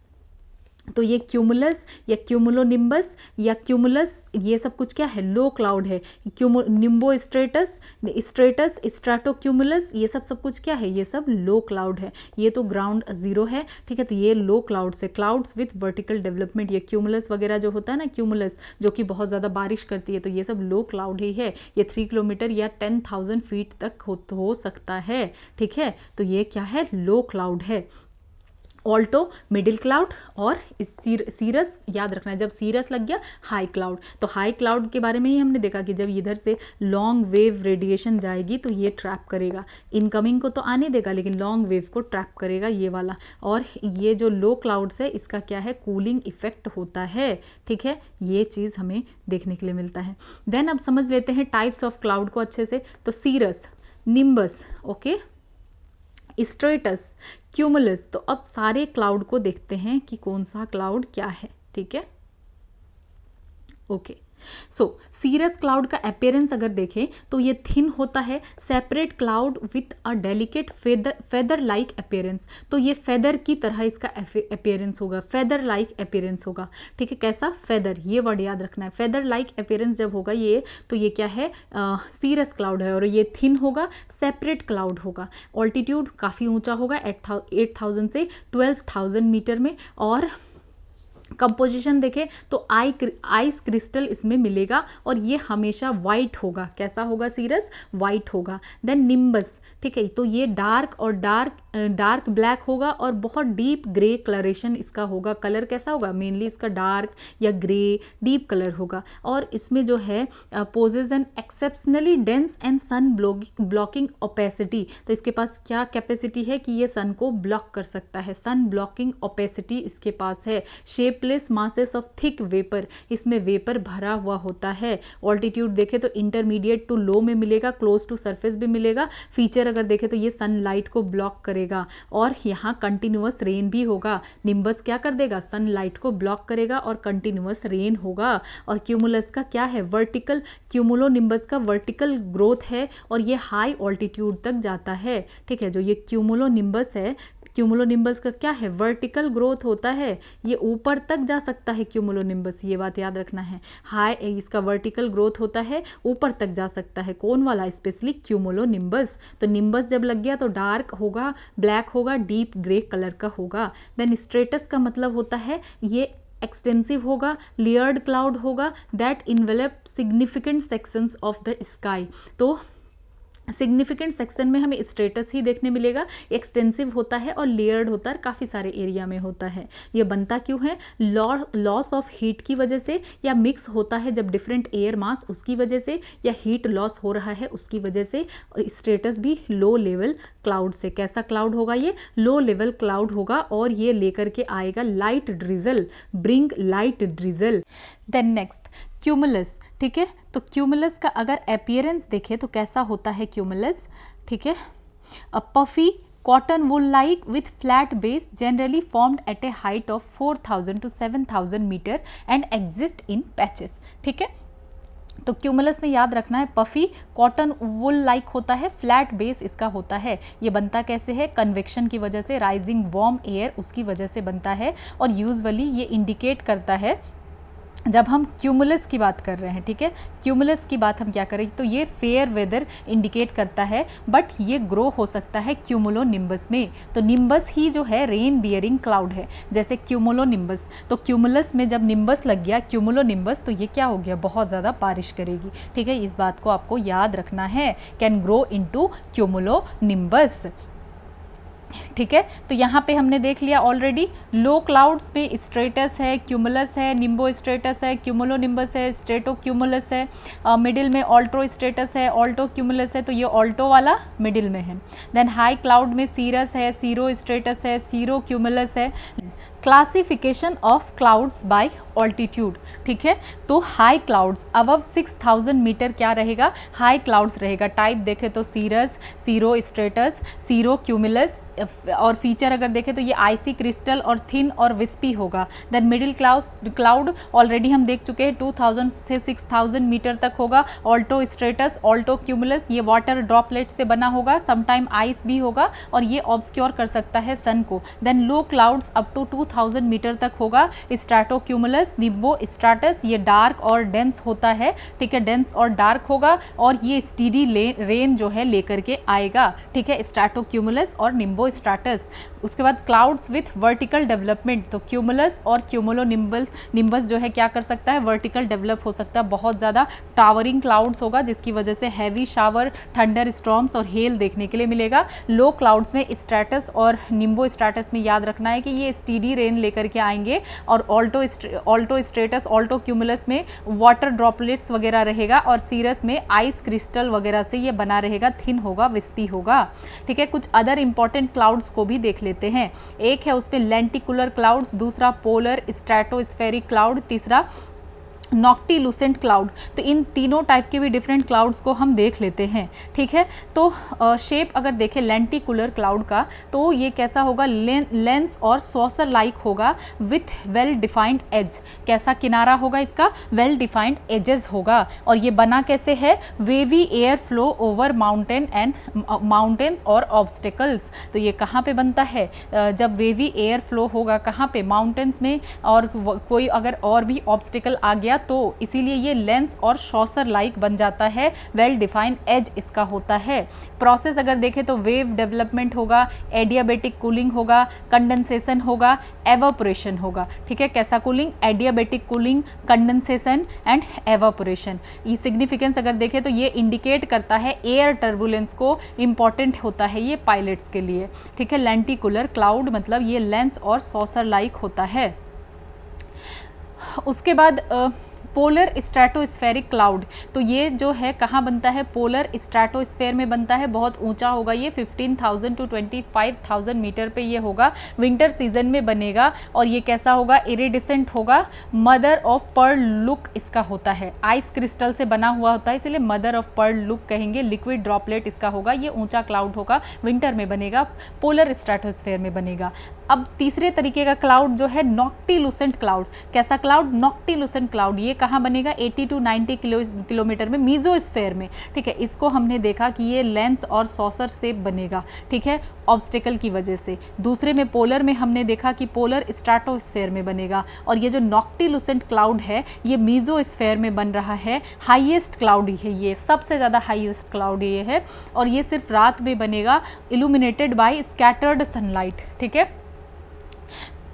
A: तो ये क्यूमुलस या क्यूमुलोनिम्बस या क्यूमुलस, ये सब कुछ क्या है, लो क्लाउड है। निम्बो स्ट्रेटस, स्ट्रेटस, स्ट्राटो क्यूमुलस, ये सब कुछ क्या है, ये सब लो क्लाउड है। ये तो ग्राउंड जीरो है, ठीक है। तो ये लो क्लाउड्स है। क्लाउड्स विथ वर्टिकल डेवलपमेंट, ये क्यूमुलस वगैरह जो होता है ना, क्यूमुलस जो कि बहुत ज़्यादा बारिश करती है, तो ये सब लो क्लाउड ही है। ये 3 किलोमीटर या 10,000 फीट तक हो सकता है, ठीक है। तो ये क्या है, लो क्लाउड है। ऑल्टो मिडिल क्लाउड और सीरस याद रखना है, जब सीरस लग गया हाई क्लाउड। तो हाई क्लाउड के बारे में ही हमने देखा कि जब इधर से लॉन्ग वेव रेडिएशन जाएगी तो ये ट्रैप करेगा, इनकमिंग को तो आने देगा लेकिन लॉन्ग वेव को ट्रैप करेगा ये वाला। और ये जो लो क्लाउड्स है इसका क्या है, कूलिंग इफेक्ट होता है, ठीक है। ये चीज़ हमें देखने के लिए मिलता है। देन अब समझ लेते हैं टाइप्स ऑफ क्लाउड को अच्छे से। तो सीरस, निम्बस, ओके, स्ट्रेटस, क्यूमुलस। तो अब सारे क्लाउड को देखते हैं कि कौन सा क्लाउड क्या है, ठीक है, ओके। सो सीरस क्लाउड का अपेयरेंस अगर देखें तो ये थिन होता है, separate cloud with a delicate feather like appearance. तो ये फेदर की तरह इसका अपेयरेंस होगा, फेदर लाइक अपेयरेंस होगा, ठीक है। कैसा, फेदर, ये वर्ड याद रखना है। फेदर लाइक अपेयरेंस जब होगा ये, तो ये क्या है, सीरस क्लाउड है। और ये थिन होगा, सेपरेट क्लाउड होगा। ऑल्टीट्यूड काफ़ी ऊंचा होगा, 8,000 से 12,000 मीटर में। और कंपोजिशन देखें तो आइस क्रिस्टल इसमें मिलेगा और ये हमेशा वाइट होगा। कैसा होगा सीरस, वाइट होगा। देन निम्बस, ठीक है, तो ये डार्क और डार्क ब्लैक होगा और बहुत डीप ग्रे कलरेशन इसका होगा। कलर कैसा होगा, मेनली इसका डार्क या ग्रे डीप कलर होगा। और इसमें जो है poses an exceptionally dense and sun blocking opacity. तो इसके पास क्या कैपेसिटी है कि ये सन को ब्लॉक कर सकता है, सन ब्लॉकिंग ओपेसिटी इसके पास है। Shapeless masses of thick vapour, इसमें वेपर भरा हुआ होता है। ऑल्टीट्यूड देखे तो इंटरमीडिएट टू लो में मिलेगा, क्लोज टू सरफेस भी मिलेगा। फीचर अगर देखे तो ये सनलाइट को ब्लॉक करेगा और यहाँ कंटिन्यूअस रेन भी होगा। निम्बस क्या कर देगा, सनलाइट को ब्लॉक करेगा और कंटिन्यूअस रेन होगा। और क्यूमुलस का क्या है, वर्टिकल, क्यूमुलोनिम्बस का वर्टिकल ग्रोथ है और ये हाई ऑल्टीट्यूड तक जाता है, ठीक है। जो ये क्यूमुलोनिम्बस है, क्यूमुलोनिम्बस का क्या है, वर्टिकल ग्रोथ होता है, ये ऊपर तक जा सकता है क्यूमुलोनिम्बस, ये बात याद रखना है। हाई इसका वर्टिकल ग्रोथ होता है, ऊपर तक जा सकता है। कौन वाला, स्पेशली क्यूमुलोनिम्बस। तो निम्बस जब लग गया तो डार्क होगा, ब्लैक होगा, डीप ग्रे कलर का होगा। देन स्ट्रेटस का मतलब होता है ये एक्सटेंसिव होगा, लेयर्ड क्लाउड होगा, that envelope significant sections of the sky. तो सिग्निफिकेंट सेक्शन में हमें स्ट्रेटस ही देखने मिलेगा, एक्सटेंसिव होता है और लेयर्ड होता है, काफ़ी सारे एरिया में होता है। ये बनता क्यों है? लॉस ऑफ हीट की वजह से, या मिक्स होता है जब डिफरेंट एयर मास उसकी वजह से, या हीट लॉस हो रहा है उसकी वजह से। स्ट्रेटस भी लो लेवल क्लाउड से। कैसा क्लाउड होगा? ये लो लेवल क्लाउड होगा और ये लेकर के आएगा light drizzle, bring light drizzle. Then next cumulus, ठीक है। तो क्यूमुलस का अगर अपीयरेंस देखें तो कैसा होता है क्यूमुलस, ठीक है। A puffy cotton wool like with flat base generally formed at a height of 4000 to 7000 metre and exist in patches, ठीक है। तो क्यूमुलस में याद रखना है पफी कॉटन वुल लाइक होता है, फ्लैट बेस इसका होता है। ये बनता कैसे है? कन्वेक्शन की वजह से, राइजिंग वार्म एयर उसकी वजह से बनता है। और यूजुअली ये इंडिकेट करता है जब हम क्यूमुलस की बात कर रहे हैं, ठीक है। क्यूमुलस की बात हम क्या करें, तो ये फेयर वेदर इंडिकेट करता है, बट ये ग्रो हो सकता है क्यूमुलो निम्बस में। तो निम्बस ही जो है रेन बियरिंग क्लाउड है, जैसे क्यूमुलो निम्बस। तो क्यूमुलस में जब निम्बस लग गया, क्यूमुलो निम्बस, तो ये क्या हो गया? बहुत ज़्यादा बारिश करेगी, ठीक है। इस बात को आपको याद रखना है, can grow into cumulo nimbus, ठीक है। तो यहाँ पे हमने देख लिया ऑलरेडी, लो क्लाउड्स में स्ट्रेटस है, क्यूमुलस है, निम्बो स्ट्रेटस है, क्यूमुलो निम्बस है, स्ट्रेटो क्यूमुलस है, मिडिल में ऑल्टो स्ट्रेटस है, ऑल्टो क्यूमुलस है, तो ये ऑल्टो वाला मिडिल में है। देन हाई क्लाउड में सीरस है, सीरो स्ट्रेटस है, सीरो क्यूमुलस है। Classification of clouds by altitude, ठीक है। तो हाई क्लाउड्स अबव 6000 मीटर क्या रहेगा? हाई क्लाउड्स रहेगा। टाइप देखें तो सीरस, सीरो स्ट्रेटस, सीरो क्यूमुलस, और फीचर अगर देखें तो ये आइसी क्रिस्टल और थिन और विस्पी होगा। देन मिडिल क्लाउड ऑलरेडी हम देख चुके हैं 2000 से 6000 मीटर तक होगा। ऑल्टो स्ट्रेटस, ऑल्टो क्यूमुलस, ये वाटर ड्रॉपलेट से बना होगा, समटाइम आइस भी होगा, और ये ऑब्सक्योर कर सकता है सन को। Then low clouds up to 2000 metre तक होगा। स्ट्रैटो क्यूमुलस, निम्बो स्ट्रैटस, ये डार्क और डेंस होता है, ठीक है, डेंस और डार्क होगा, और ये स्टीडी रेन जो है लेकर के आएगा, ठीक है, स्ट्रैटो क्यूमुलस और निम्बो स्ट्रैटस। उसके बाद क्लाउड्स विथ वर्टिकल डेवलपमेंट, तो क्यूमुलस और क्यूमुलो निम्बस जो है क्या कर सकता है? वर्टिकल डेवलप हो सकता है, बहुत ज़्यादा टावरिंग क्लाउड्स होगा, जिसकी वजह से हैवी शावर, थंडर स्टॉर्म्स और हेल देखने के लिए मिलेगा। लो क्लाउड्स में स्ट्रैटस और निम्बो स्ट्रैटस में याद रखना है कि ये स्टीडी रेन लेकर के आएंगे, और ऑल्टो स्ट्रेटस, ऑल्टो क्यूमुलस में वाटर ड्रॉपलेट्स वगैरह रहेगा, और सीरस में आइस क्रिस्टल वगैरह से ये बना रहेगा, थिन होगा, विस्पी होगा, ठीक है। कुछ अदर इंपॉर्टेंट क्लाउड्स को भी देख लेते हैं। एक है उसमें लेंटिकुलर क्लाउड्स, दूसरा पोलर स्ट्रैटोस्फेरिक क्लाउड, तीसरा नॉक्टिलुसेंट क्लाउड। तो इन तीनों टाइप के भी डिफरेंट क्लाउड्स को हम देख लेते हैं, ठीक है। तो शेप अगर देखें लेंटिकुलर क्लाउड का, तो ये कैसा होगा? लेंस और सॉसर लाइक होगा विथ वेल डिफाइंड एज। कैसा किनारा होगा इसका? वेल डिफाइंड एजेस होगा। और ये बना कैसे है? Wavy air flow over mountains और ऑब्स्टिकल्स। तो ये कहाँ पे बनता है? जब वेवी एयर फ्लो होगा, कहाँ पे? माउंटेन्स में, और कोई अगर और भी ऑब्स्टिकल आ गया तो इसीलिए ये लेंस और शॉसर लाइक बन जाता है, वेल डिफाइंड एज इसका होता है। प्रोसेस अगर देखें तो वेव डेवलपमेंट होगा, एडियाबेटिक कूलिंग होगा, कंडेंसेशन होगा, एवापोरेशन होगा, ठीक है। कैसा cooling? Adiabatic cooling, condensation and evaporation. ये सिग्निफिकेंस अगर देखें तो ये इंडिकेट करता है एयर टर्बुलेंस को, इंपॉर्टेंट होता है ये पायलट्स के लिए, ठीक है। लेंटिकुलर क्लाउड मतलब ये लेंस और सॉसर लाइक होता है। उसके बाद पोलर स्ट्रैटोस्फेरिक क्लाउड, तो ये जो है कहाँ बनता है? पोलर स्ट्रैटोस्फेयर में बनता है। बहुत ऊंचा होगा ये, 15,000 to 25,000 मीटर पे ये होगा, विंटर सीजन में बनेगा। और ये कैसा होगा? इरिडिसेंट होगा, मदर ऑफ पर्ल लुक इसका होता है, आइस क्रिस्टल से बना हुआ होता है, इसलिए मदर ऑफ पर्ल लुक कहेंगे। लिक्विड ड्रॉपलेट इसका होगा, ये ऊंचा क्लाउड होगा, विंटर में बनेगा, पोलर स्ट्रैटोस्फेयर में बनेगा। अब तीसरे तरीके का क्लाउड जो है नॉक्टिलुसेंट क्लाउड। कैसा क्लाउड? नॉक्टिलुसेंट क्लाउड। ये कहाँ बनेगा? 80 to 90 किलोमीटर में, मीजोस्फेयर में, ठीक है। इसको हमने देखा कि ये लेंस और सॉसर से बनेगा, ठीक है, ऑब्स्टिकल की वजह से। दूसरे में पोलर में हमने देखा कि पोलर स्ट्रैटोस्फेयर में बनेगा। और ये जो नॉक्टिलुसेंट क्लाउड है ये मीजोस्फेयर में बन रहा है, हाईएस्ट क्लाउड है, ये सबसे ज़्यादा हाईएस्ट क्लाउड ये है। और ये सिर्फ रात में बनेगा, इल्यूमिनेटेड बाय स्कैटर्ड सनलाइट, ठीक है।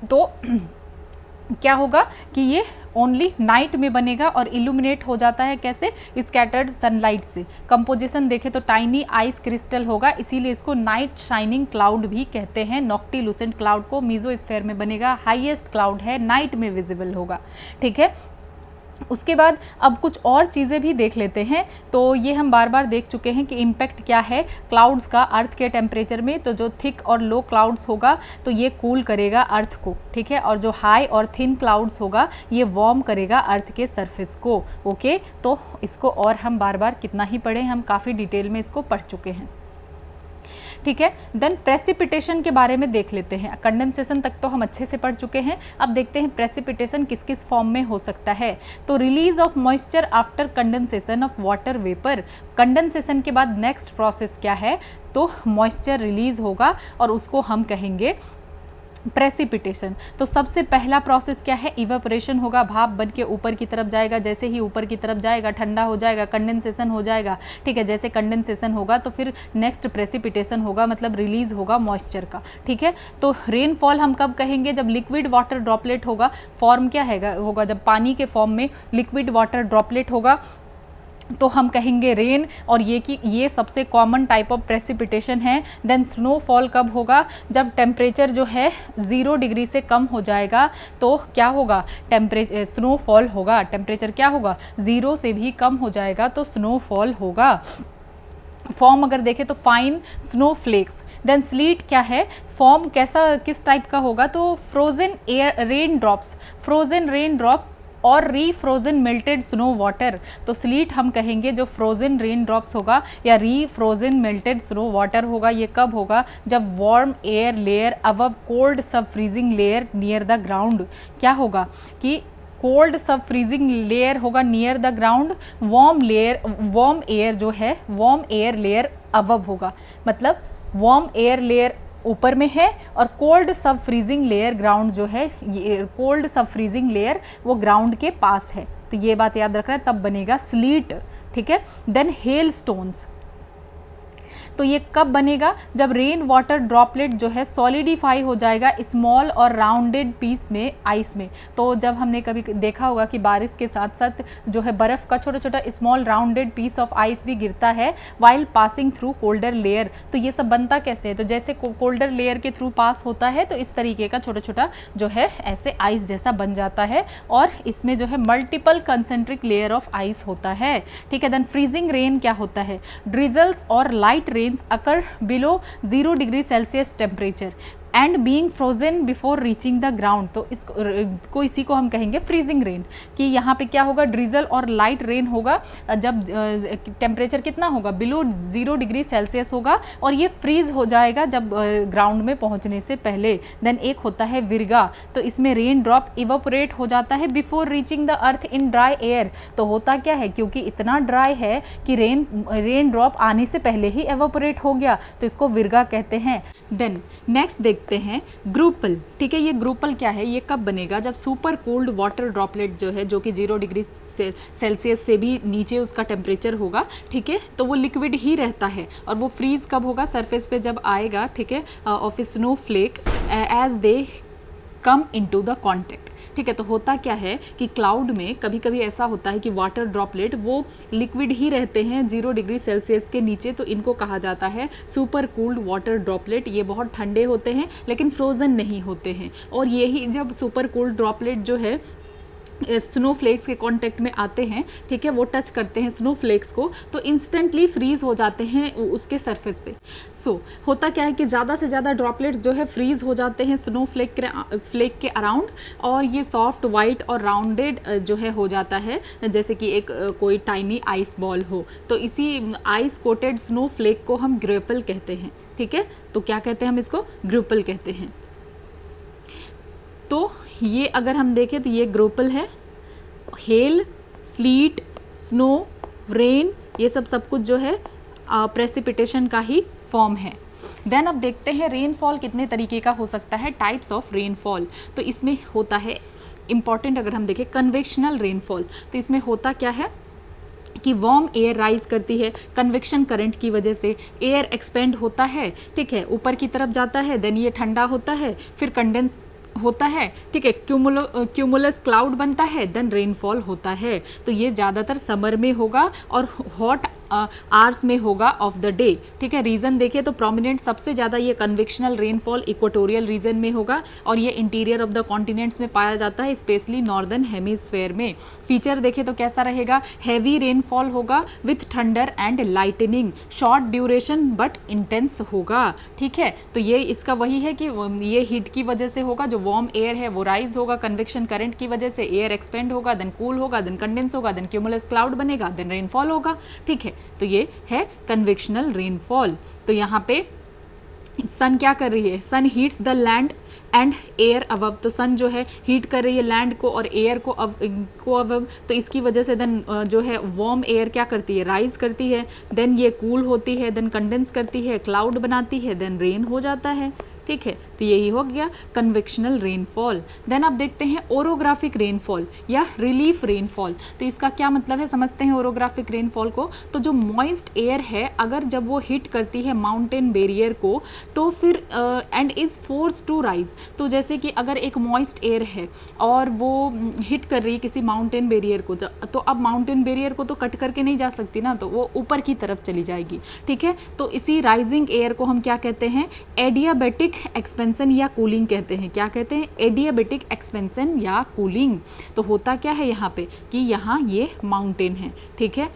A: तो क्या होगा कि ये ओनली नाइट में बनेगा और इल्यूमिनेट हो जाता है कैसे, स्कैटर्ड सनलाइट से। कंपोजिशन देखें तो टाइनी आइस क्रिस्टल होगा, इसीलिए इसको नाइट शाइनिंग क्लाउड भी कहते हैं। नॉक्टिलूसेंट क्लाउड को मीजोस्फेयर में बनेगा, हाईएस्ट क्लाउड है, नाइट में विजिबल होगा, ठीक है। उसके बाद अब कुछ और चीज़ें भी देख लेते हैं। तो ये हम बार बार देख चुके हैं कि इम्पैक्ट क्या है क्लाउड्स का अर्थ के टेम्परेचर में। तो जो थिक और लो क्लाउड्स होगा तो ये कूल करेगा अर्थ को, ठीक है, और जो हाई और थिन क्लाउड्स होगा ये वार्म करेगा अर्थ के सरफेस को। ओके, तो इसको और हम बार बार कितना ही पढ़ें, हम काफ़ी डिटेल में इसको पढ़ चुके हैं, ठीक है। देन प्रेसिपिटेशन के बारे में देख लेते हैं। कंडेंसेशन तक तो हम अच्छे से पढ़ चुके हैं, अब देखते हैं प्रेसिपिटेशन किस किस फॉर्म में हो सकता है। तो release of moisture after condensation of water vapour. Condensation के बाद नेक्स्ट प्रोसेस क्या है, तो मॉइस्चर रिलीज होगा और उसको हम कहेंगे प्रेसिपिटेशन। तो सबसे पहला प्रोसेस क्या है, इवेपोरेशन होगा, भाप बन के ऊपर की तरफ जाएगा, जैसे ही ऊपर की तरफ जाएगा ठंडा हो जाएगा, कंडेंसेशन हो जाएगा, ठीक है। जैसे कंडेंसेशन होगा तो फिर नेक्स्ट प्रेसिपिटेशन होगा, मतलब रिलीज होगा मॉइस्चर का, ठीक है। तो रेनफॉल हम कब कहेंगे, जब लिक्विड वाटर ड्रॉपलेट होगा। फॉर्म क्या है होगा, जब पानी के फॉर्म में लिक्विड वाटर ड्रॉपलेट होगा तो हम कहेंगे रेन, और ये सबसे कॉमन टाइप ऑफ प्रेसिपिटेशन है। देन स्नोफॉल कब होगा, जब टेम्परेचर जो है 0 डिग्री से कम हो जाएगा तो क्या होगा, स्नोफॉल होगा। टेम्परेचर क्या होगा, 0 से भी कम हो जाएगा तो स्नोफॉल होगा। फॉर्म अगर देखें तो फाइन स्नोफ्लेक्स। देन स्लीट क्या है, फॉर्म कैसा किस टाइप का होगा, तो frozen air rain drops, frozen rain drops और री फ्रोजन मेल्टेड स्नो वाटर। तो स्लीट हम कहेंगे जो फ्रोजन रेन ड्रॉप्स होगा या री फ्रोजन मेल्टेड स्नो वाटर होगा। ये कब होगा, जब warm air layer above cold sub freezing layer near the ground. क्या होगा कि कोल्ड सब फ्रीजिंग लेयर होगा near the ground, warm air जो है वार्म एयर लेयर अबव होगा, मतलब वार्म एयर लेयर ऊपर में है और cold sub freezing layer ground जो है, ये कोल्ड सब फ्रीजिंग लेयर वो ग्राउंड के पास है। तो ये बात याद रखना है, तब बनेगा स्लीट, ठीक है। देन हेल स्टोन्स, तो ये कब बनेगा, जब रेन वाटर ड्रॉपलेट जो है सॉलिडिफाई हो जाएगा स्मॉल और राउंडेड पीस में आइस में। तो जब हमने कभी देखा होगा कि बारिश के साथ साथ जो है बर्फ़ का छोटा छोटा small rounded piece of ice भी गिरता है while passing through colder layer. तो ये सब बनता कैसे है, तो जैसे कोल्डर लेयर के थ्रू पास होता है तो इस तरीके का छोटा छोटा जो है ऐसे आइस जैसा बन जाता है और इसमें जो है multiple concentric layer of ice होता है, ठीक है। देन फ्रीजिंग रेन क्या होता है, ड्रिजल्स और light rains occur below 0 degree Celsius temperature and being frozen before reaching the ground. तो इसको इसी को हम कहेंगे फ्रीजिंग रेन, कि यहाँ पे क्या होगा, ड्रिजल और लाइट रेन होगा जब टेम्परेचर कितना होगा, बिलो 0 डिग्री सेल्सियस होगा और ये फ्रीज हो जाएगा जब ग्राउंड में पहुँचने से पहले। देन एक होता है विर्गा, तो इसमें रेन ड्रॉप इवापोरेट हो जाता है before reaching the earth in dry air. तो होता क्या है, क्योंकि इतना ड्राई है कि रेन ड्रॉप आने से पहले ही इवापोरेट हो गया, तो इसको विर्गा कहते हैं। देन नेक्स्ट देखते हैं ग्रुपल, ठीक है। ये ग्रुपल क्या है, ये कब बनेगा, जब सुपर कोल्ड वाटर ड्रॉपलेट जो है, जो कि 0 डिग्री सेल्सियस से भी नीचे उसका टेम्परेचर होगा, ठीक है, तो वो लिक्विड ही रहता है और वो फ्रीज कब होगा, सरफेस पे जब आएगा, ठीक है, of snowflake as they come into the contact, ठीक है। तो होता क्या है कि क्लाउड में कभी कभी ऐसा होता है कि वाटर ड्रॉपलेट वो लिक्विड ही रहते हैं 0 डिग्री सेल्सियस के नीचे, तो इनको कहा जाता है सुपर कूल्ड वाटर ड्रॉपलेट। ये बहुत ठंडे होते हैं लेकिन फ्रोजन नहीं होते हैं, और यही जब सुपर कूल्ड ड्रॉपलेट जो है स्नोफ्लेक्स के कांटेक्ट में आते हैं, ठीक है, वो टच करते हैं स्नोफ्लेक्स को तो इंस्टेंटली फ्रीज हो जाते हैं उसके सरफेस पे। होता क्या है कि ज़्यादा से ज़्यादा ड्रॉपलेट्स जो है फ्रीज हो जाते हैं स्नोफ्लेक के अराउंड, और ये सॉफ्ट वाइट और राउंडेड जो है हो जाता है, जैसे कि एक कोई टाइनी आइस बॉल हो। तो इसी आइस कोटेड स्नोफ्लेक को हम ग्रेपल कहते हैं, ठीक है। तो क्या कहते हैं हम इसको, ग्रेपल कहते हैं। तो ये अगर हम देखें तो ये ग्रोपल है, हेल, स्लीट, स्नो, रेन, ये सब कुछ जो है प्रेसिपिटेशन का ही फॉर्म है। देन अब देखते हैं रेनफॉल कितने तरीके का हो सकता है, टाइप्स ऑफ रेनफॉल। तो इसमें होता है इम्पॉर्टेंट, अगर हम देखें कन्वेक्शनल रेनफॉल, तो इसमें होता क्या है कि वार्म एयर राइज करती है कन्वेक्शन करंट की वजह से, एयर एक्सपेंड होता है, ठीक है, ऊपर की तरफ जाता है, देन ये ठंडा होता है, फिर होता है, ठीक है, क्यूमुलस क्लाउड बनता है, देन रेनफॉल होता है। तो ये ज़्यादातर समर में होगा और हॉट आवर्स में होगा ऑफ द डे, ठीक है। रीजन देखें तो प्रोमिनेंट सबसे ज़्यादा ये कन्वेक्शनल रेनफॉल इक्वेटोरियल रीजन में होगा और ये इंटीरियर ऑफ द कॉन्टिनेंट्स में पाया जाता है, स्पेशली नॉर्दर्न हेमिस्फेयर में। फीचर देखें तो कैसा रहेगा, हैवी रेनफॉल होगा with thunder and lightning, short duration but intense होगा, ठीक है। तो ये इसका वही है कि ये हीट की वजह से होगा, जो वार्म एयर है वो राइज होगा कन्वेक्शन करंट की वजह से, एयर एक्सपेंड होगा, देन कूल होगा, देन कंडेंस होगा, देन क्यूमुलस क्लाउड बनेगा, देन रेनफॉल होगा, ठीक है। तो ये है कन्वेक्शनल रेनफॉल। तो यहाँ पे सन क्या कर रही है, sun heats the land and air above, तो सन जो है हीट कर रही है लैंड को और एयर को अबव, तो इसकी वजह से देन जो है वार्म एयर क्या करती है, राइज करती है, देन ये कूल होती है, देन कंडेंस करती है, क्लाउड बनाती है, देन रेन हो जाता है, ठीक है। तो यही हो गया कन्वेक्शनल रेनफॉल। देन आप देखते हैं ओरोग्राफिक रेनफॉल या रिलीफ रेनफॉल। तो इसका क्या मतलब है, समझते हैं ओरोग्राफिक रेनफॉल को। तो जो मॉइस्ट एयर है अगर जब वो हिट करती है माउंटेन बैरियर को तो फिर and is force to rise, तो जैसे कि अगर एक मॉइस्ट एयर है और वो हिट कर रही है किसी माउंटेन बैरियर को, तो अब माउंटेन बैरियर को तो कट करके नहीं जा सकती ना, तो वो ऊपर की तरफ चली जाएगी, ठीक है। तो इसी राइजिंग एयर को हम क्या कहते हैं, एडियाबेटिक एक्सपेंशन या कूलिंग कहते हैं। क्या कहते हैं, एडियाबेटिक एक्सपेंशन या कूलिंग। तो होता क्या है यहाँ पे कि यहाँ ये माउंटेन है, ठीक है,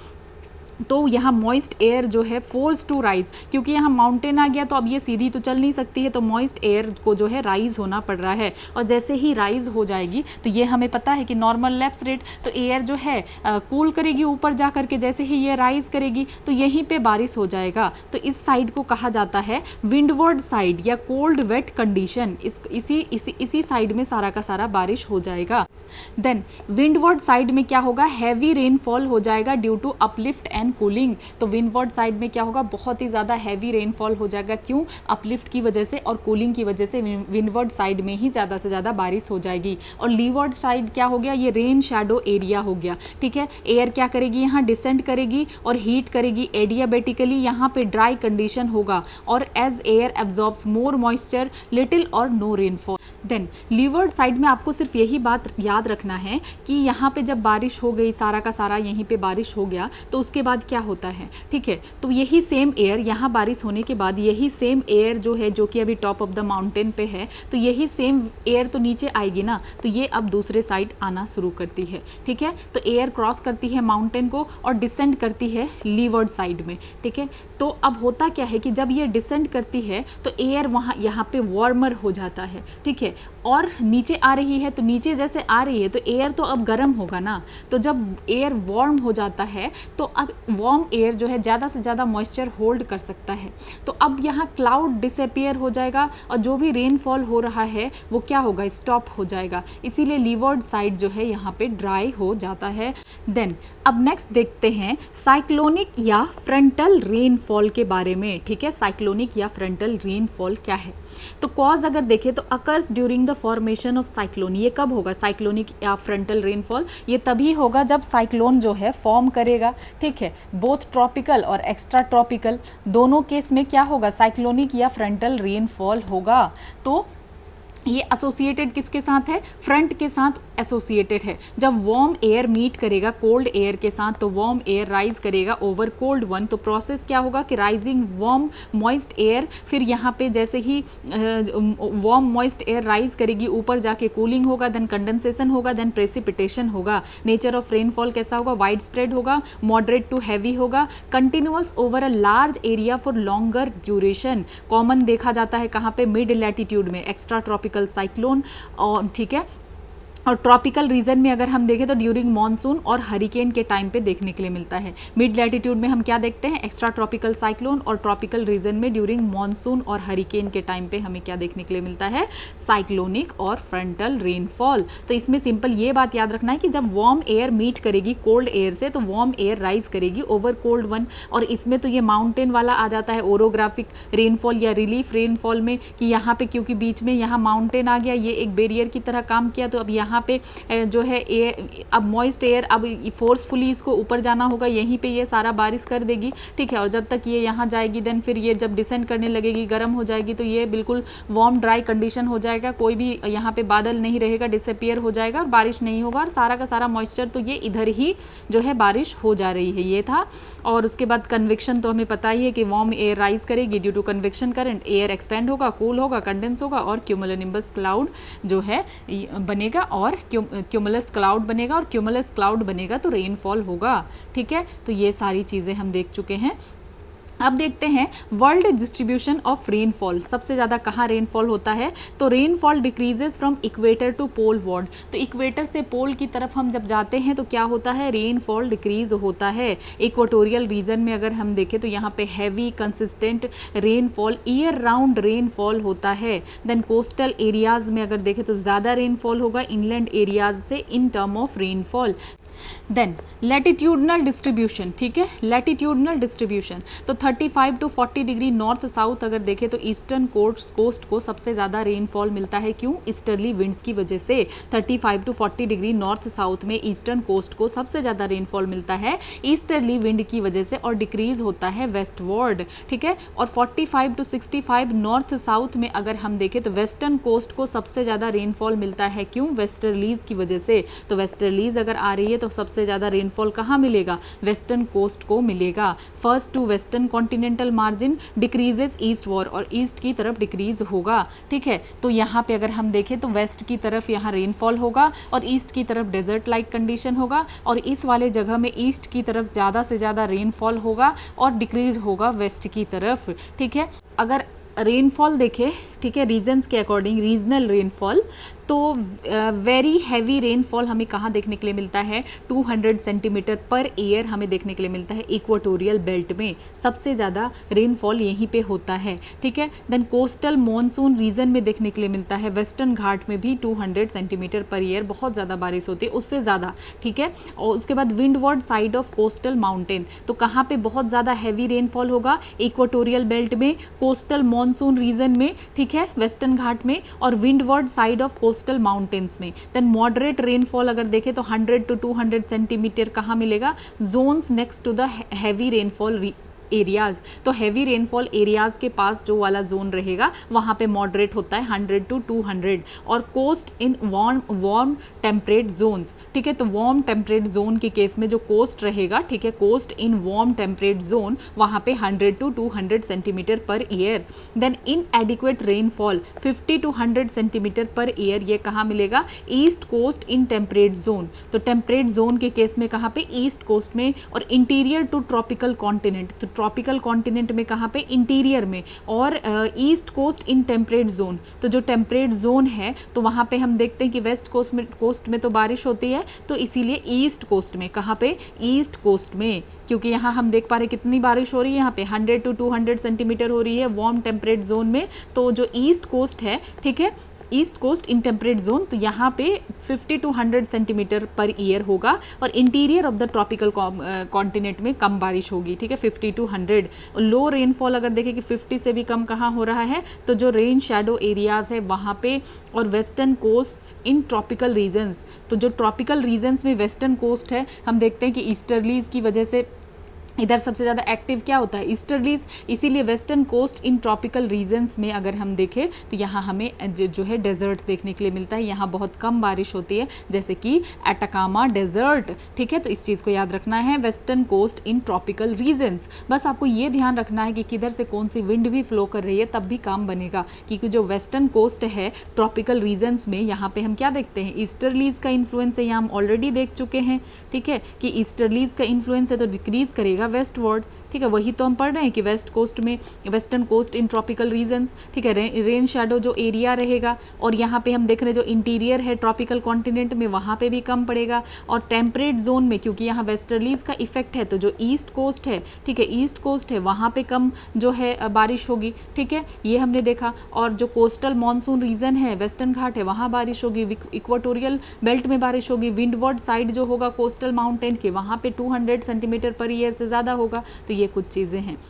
A: तो यहाँ मॉइस्ट एयर जो है फोर्स टू राइज, क्योंकि यहाँ माउंटेन आ गया तो अब ये सीधी तो चल नहीं सकती है, तो मॉइस्ट एयर को जो है राइज होना पड़ रहा है। और जैसे ही राइज हो जाएगी तो ये हमें पता है कि नॉर्मल लैप्स रेट, तो एयर जो है कूल करेगी ऊपर जा करके, जैसे ही ये राइज करेगी तो यहीं पे बारिश हो जाएगा। तो इस साइड को कहा जाता है विंडवर्ड साइड या कोल्ड वेट कंडीशन। इसी साइड में सारा का सारा बारिश हो जाएगा। देन विंडवर्ड साइड में क्या होगा, हैवी रेनफॉल हो जाएगा due to uplift and cooling. तो विंडवर्ड साइड में क्या होगा, बहुत ही ज़्यादा हैवी रेनफॉल हो जाएगा। क्यों, अपलिफ्ट की वजह से और कूलिंग की वजह से विंडवर्ड साइड में ही ज़्यादा से ज़्यादा बारिश हो जाएगी। और लीवर्ड साइड क्या हो गया, ये रेन शैडो एरिया हो गया, ठीक है। एयर क्या करेगी, यहाँ डिसेंड करेगी और हीट करेगी एडियाबेटिकली, यहाँ पे ड्राई कंडीशन होगा और as air absorbs more moisture little और no rainfall. Then leeward side में आपको सिर्फ यही बात याद रखना है कि यहाँ पे जब बारिश हो गई, सारा का सारा यहीं पे बारिश हो गया, तो उसके बाद क्या होता है, ठीक है। तो यही सेम एयर, यहाँ बारिश होने के बाद यही सेम एयर जो है, जो कि अभी टॉप ऑफ द माउंटेन पे है, तो यही सेम एयर तो नीचे आएगी ना, तो ये अब दूसरे साइड आना शुरू करती है, ठीक है। तो एयर क्रॉस करती है माउंटेन को और डिसेंड करती है लीवर्ड साइड में, ठीक है। तो अब होता क्या है कि जब ये डिसेंड करती है तो एयर वहाँ यहाँ पे वार्मर हो जाता है, ठीक है। और नीचे आ रही है, तो नीचे जैसे आ रही है तो एयर तो अब गर्म होगा ना, तो जब एयर वार्म हो जाता है तो अब वार्म एयर जो है ज़्यादा से ज़्यादा मॉइस्चर होल्ड कर सकता है। तो अब यहाँ क्लाउड डिसअपियर हो जाएगा और जो भी रेनफॉल हो रहा है वो क्या होगा, स्टॉप हो जाएगा। इसीलिए लीवर्ड साइड जो है यहाँ पे ड्राई हो जाता है। देन अब नेक्स्ट देखते हैं साइक्लोनिक या फ्रंटल रेनफॉल के बारे में, ठीक है। साइक्लोनिक या फ्रंटल रेनफॉल क्या है, तो कॉज अगर देखें तो occurs during the formation of cyclone. ये कब होगा साइक्लोनिक या फ्रंटल रेनफॉल, ये तभी होगा जब साइक्लोन जो है फॉर्म करेगा, ठीक है। बोथ ट्रॉपिकल और एक्स्ट्रा ट्रॉपिकल दोनों केस में क्या होगा, साइक्लोनिक या फ्रंटल रेनफॉल होगा। तो ये एसोसिएटेड किसके साथ है, फ्रंट के साथ एसोसिएटेड है। जब वार्म एयर मीट करेगा कोल्ड एयर के साथ तो वार्म एयर राइज करेगा ओवर कोल्ड वन। तो प्रोसेस क्या होगा कि राइजिंग वार्म मॉइस्ट एयर, फिर यहाँ पे जैसे ही वार्म मॉइस्ट एयर राइज करेगी ऊपर जाके कूलिंग होगा, देन कंडेंसेशन होगा, देन प्रेसिपिटेशन होगा। नेचर ऑफ रेनफॉल कैसा होगा, वाइड स्प्रेड होगा, मॉडरेट टू हैवी होगा, continuous over a large area for longer duration. Common देखा जाता है कहाँ पे, मिड लैटिट्यूड में, एक्स्ट्रा ट्रॉपिकल साइक्लोन, और ठीक है। और ट्रॉपिकल रीजन में अगर हम देखें तो ड्यूरिंग मॉनसून और हरिकेन के टाइम पे देखने के लिए मिलता है। मिड लैटिट्यूड में हम क्या देखते हैं, एक्स्ट्रा ट्रॉपिकल साइक्लोन, और ट्रॉपिकल रीजन में ड्यूरिंग मॉनसून और हरिकेन के टाइम पे हमें क्या देखने के लिए मिलता है, साइक्लोनिक और फ्रंटल रेनफॉल। तो इसमें सिंपल ये बात याद रखना है कि जब वार्म एयर मीट करेगी कोल्ड एयर से तो वार्म एयर राइज करेगी ओवर कोल्ड वन। और इसमें तो ये माउंटेन वाला आ जाता है ओरोग्राफिक रेनफॉल या रिलीफ रेनफॉल में, कि यहाँ पे क्योंकि बीच में यहाँ माउंटेन आ गया, ये एक बैरियर की तरह काम किया, तो अब यहाँ यहाँ पे जो है एयर, अब मॉइस्ट एयर अब फोर्सफुली इसको ऊपर जाना होगा, यहीं पे ये सारा बारिश कर देगी, ठीक है। और जब तक ये यहाँ जाएगी देन फिर ये जब डिसेंड करने लगेगी, गर्म हो जाएगी, तो ये बिल्कुल वार्म ड्राई कंडीशन हो जाएगा, कोई भी यहाँ पे बादल नहीं रहेगा, डिसअपियर हो जाएगा और बारिश नहीं होगा, और सारा का सारा मॉइस्चर तो ये इधर ही जो है बारिश हो जा रही है, ये था। और उसके बाद कन्वेक्शन तो हमें पता ही है कि वार्म एयर राइज करेगी due to convection current, air expand होगा, कूल होगा, कंडेंस होगा और क्यूमुलोनिम्बस क्लाउड जो है बनेगा, और क्यूमुलस क्लाउड बनेगा, और क्यूमुलस क्लाउड बनेगा तो रेनफॉल होगा, ठीक है। तो ये सारी चीज़ें हम देख चुके हैं। अब देखते हैं वर्ल्ड डिस्ट्रीब्यूशन ऑफ रेनफॉल, सबसे ज़्यादा कहाँ रेनफॉल होता है। तो rainfall decreases from equator to pole world, तो इक्वेटर से पोल की तरफ हम जब जाते हैं तो क्या होता है, रेनफॉल डिक्रीज होता है। इक्वेटोरियल रीजन में अगर हम देखें तो यहाँ पे heavy consistent rainfall, year round rainfall होता है। देन कोस्टल एरियाज में अगर देखें तो ज़्यादा रेनफॉल होगा इनलैंड एरियाज से in term of rainfall. Then latitudinal distribution, ठीक है, लैटिट्यूडनल डिस्ट्रीब्यूशन, तो 35 टू 40 डिग्री नॉर्थ साउथ अगर देखें तो ईस्टर्न कोस्ट को सबसे ज़्यादा रेनफॉल मिलता है। क्यों, ईस्टर्ली विंड्स की वजह से। 35 टू 40 डिग्री नॉर्थ साउथ में ईस्टर्न कोस्ट को सबसे ज़्यादा रेनफॉल मिलता है ईस्टर्ली विंड की वजह से, और डिक्रीज होता है वेस्टवर्ड, ठीक है। और 45 टू 65 नॉर्थ साउथ में अगर हम देखें तो वेस्टर्न कोस्ट को सबसे ज़्यादा रेनफॉल मिलता है। क्यों, वेस्टर्लीज की वजह से। तो वेस्टर्लीज अगर आ रही है तो सबसे ज़्यादा रेनफॉल कहाँ मिलेगा, वेस्टर्न कोस्ट को मिलेगा। First to western continental margin decreases eastward, और ईस्ट की तरफ डिक्रीज होगा, ठीक है। तो यहाँ पे अगर हम देखें तो वेस्ट की तरफ यहाँ रेनफॉल होगा और ईस्ट की तरफ डेजर्ट लाइक कंडीशन होगा, और इस वाले जगह में ईस्ट की तरफ ज़्यादा से ज़्यादा रेनफॉल होगा और डिक्रीज होगा वेस्ट की तरफ, ठीक है। अगर रेनफॉल देखें, ठीक है, रीजन्स के अकॉर्डिंग रीजनल रेनफॉल, तो वेरी हैवी रेनफॉल हमें कहाँ देखने के लिए मिलता है, 200 सेंटीमीटर पर ईयर हमें देखने के लिए मिलता है इक्वेटोरियल बेल्ट में, सबसे ज़्यादा रेनफॉल यहीं पे होता है, ठीक है। देन कोस्टल मॉनसून रीजन में देखने के लिए मिलता है, वेस्टर्न घाट में भी 200 सेंटीमीटर पर ईयर बहुत ज़्यादा बारिश होती है, उससे ज़्यादा, ठीक है। और उसके बाद windward side of coastal mountain, तो कहाँ पे बहुत ज़्यादा हैवी रेनफॉल होगा, इक्वेटोरियल बेल्ट में, कोस्टल मॉनसून रीजन में, ठीक है, वेस्टर्न घाट में, और windward side of coastal mountains में। देन मॉडरेट रेनफॉल अगर देखें तो 100 टू 200 सेंटीमीटर कहाँ मिलेगा, zones next to the heavy rainfall areas, तो हैवी रेनफॉल एरियाज के पास जो वाला जोन रहेगा वहाँ पे मॉडरेट होता है 100 टू 200, और coast in warm temperate zones, ठीक है। तो वार्म टेम्परेट जोन के केस में जो कोस्ट रहेगा, ठीक है, coast in warm temperate zone, वहाँ पे 100 to 200 centimetre per year. Then in adequate rainfall 50 to 100 centimetre per year, ये कहाँ मिलेगा, east coast in temperate zone, तो टेम्परेट जोन के केस में कहाँ पे, ईस्ट कोस्ट में, और इंटीरियर टू ट्रॉपिकल कॉन्टिनेंट, तो ट्रॉपिकल कॉन्टिनेंट में कहाँ पे, इंटीरियर में, और east coast in temperate zone, तो जो टेम्परेट जोन है तो वहाँ पे हम देखते हैं कि वेस्ट कोस्ट में तो बारिश होती है, तो इसीलिए ईस्ट कोस्ट में, कहाँ पे, ईस्ट कोस्ट में, क्योंकि यहाँ हम देख पा रहे कितनी बारिश हो रही है, यहाँ पे 100 टू 200 सेंटीमीटर हो रही है वार्म टेम्परेट जोन में, तो जो ईस्ट कोस्ट है, ठीक है, east coast in temperate zone, तो यहाँ पे 50 टू 100 सेंटीमीटर पर ईयर होगा, और interior of the tropical continent में कम बारिश होगी, ठीक है, 50 टू 100। लो रेनफॉल अगर देखें कि 50 से भी कम कहाँ हो रहा है, तो जो रेन शैडो एरियाज है वहाँ पे, और western coast in tropical regions, तो जो ट्रॉपिकल रीजन्स में वेस्टर्न कोस्ट है, हम देखते हैं कि ईस्टर्लीज की वजह से इधर सबसे ज़्यादा एक्टिव क्या होता है, ईस्टर्लीज, इसीलिए western coast in tropical regions में अगर हम देखें तो यहाँ हमें जो है डेजर्ट देखने के लिए मिलता है, यहाँ बहुत कम बारिश होती है, जैसे कि एटाकामा डेजर्ट, ठीक है। तो इस चीज़ को याद रखना है, western coast in tropical regions, बस आपको ये ध्यान रखना है कि किधर से कौन सी विंड भी फ्लो कर रही है, तब भी काम बनेगा, क्योंकि जो वेस्टर्न कोस्ट है ट्रॉपिकल रीजन्स में, यहाँ पे हम क्या देखते हैं, ईस्टर्लीज का इन्फ्लुएंस है, यहाँ हम ऑलरेडी देख चुके हैं, ठीक है, कि ईस्टर्लीज का इन्फ्लुएंस है तो डिक्रीज करेगा वेस्टवर्ड, ठीक है, वही तो हम पढ़ रहे हैं कि वेस्ट कोस्ट में, western coast in tropical regions, ठीक है, रेन शैडो जो एरिया रहेगा, और यहाँ पे हम देख रहे हैं जो इंटीरियर है ट्रॉपिकल कॉन्टिनेंट में, वहाँ पे भी कम पड़ेगा, और टेम्परेट जोन में क्योंकि यहाँ वेस्टर्लीज का इफेक्ट है, तो जो ईस्ट कोस्ट है, ठीक है, ईस्ट कोस्ट है वहाँ पे कम जो है बारिश होगी, ठीक है, ये हमने देखा। और जो कोस्टल मानसून रीजन है, वेस्टर्न घाट है, वहाँ बारिश होगी, इक्वेटोरियल बेल्ट में बारिश होगी, विंडवर्ड साइड जो होगा कोस्टल माउंटेन के, वहाँ पे 200 सेंटीमीटर पर ईयर से ज़्यादा होगा, तो ये कुछ चीज़ें हैं।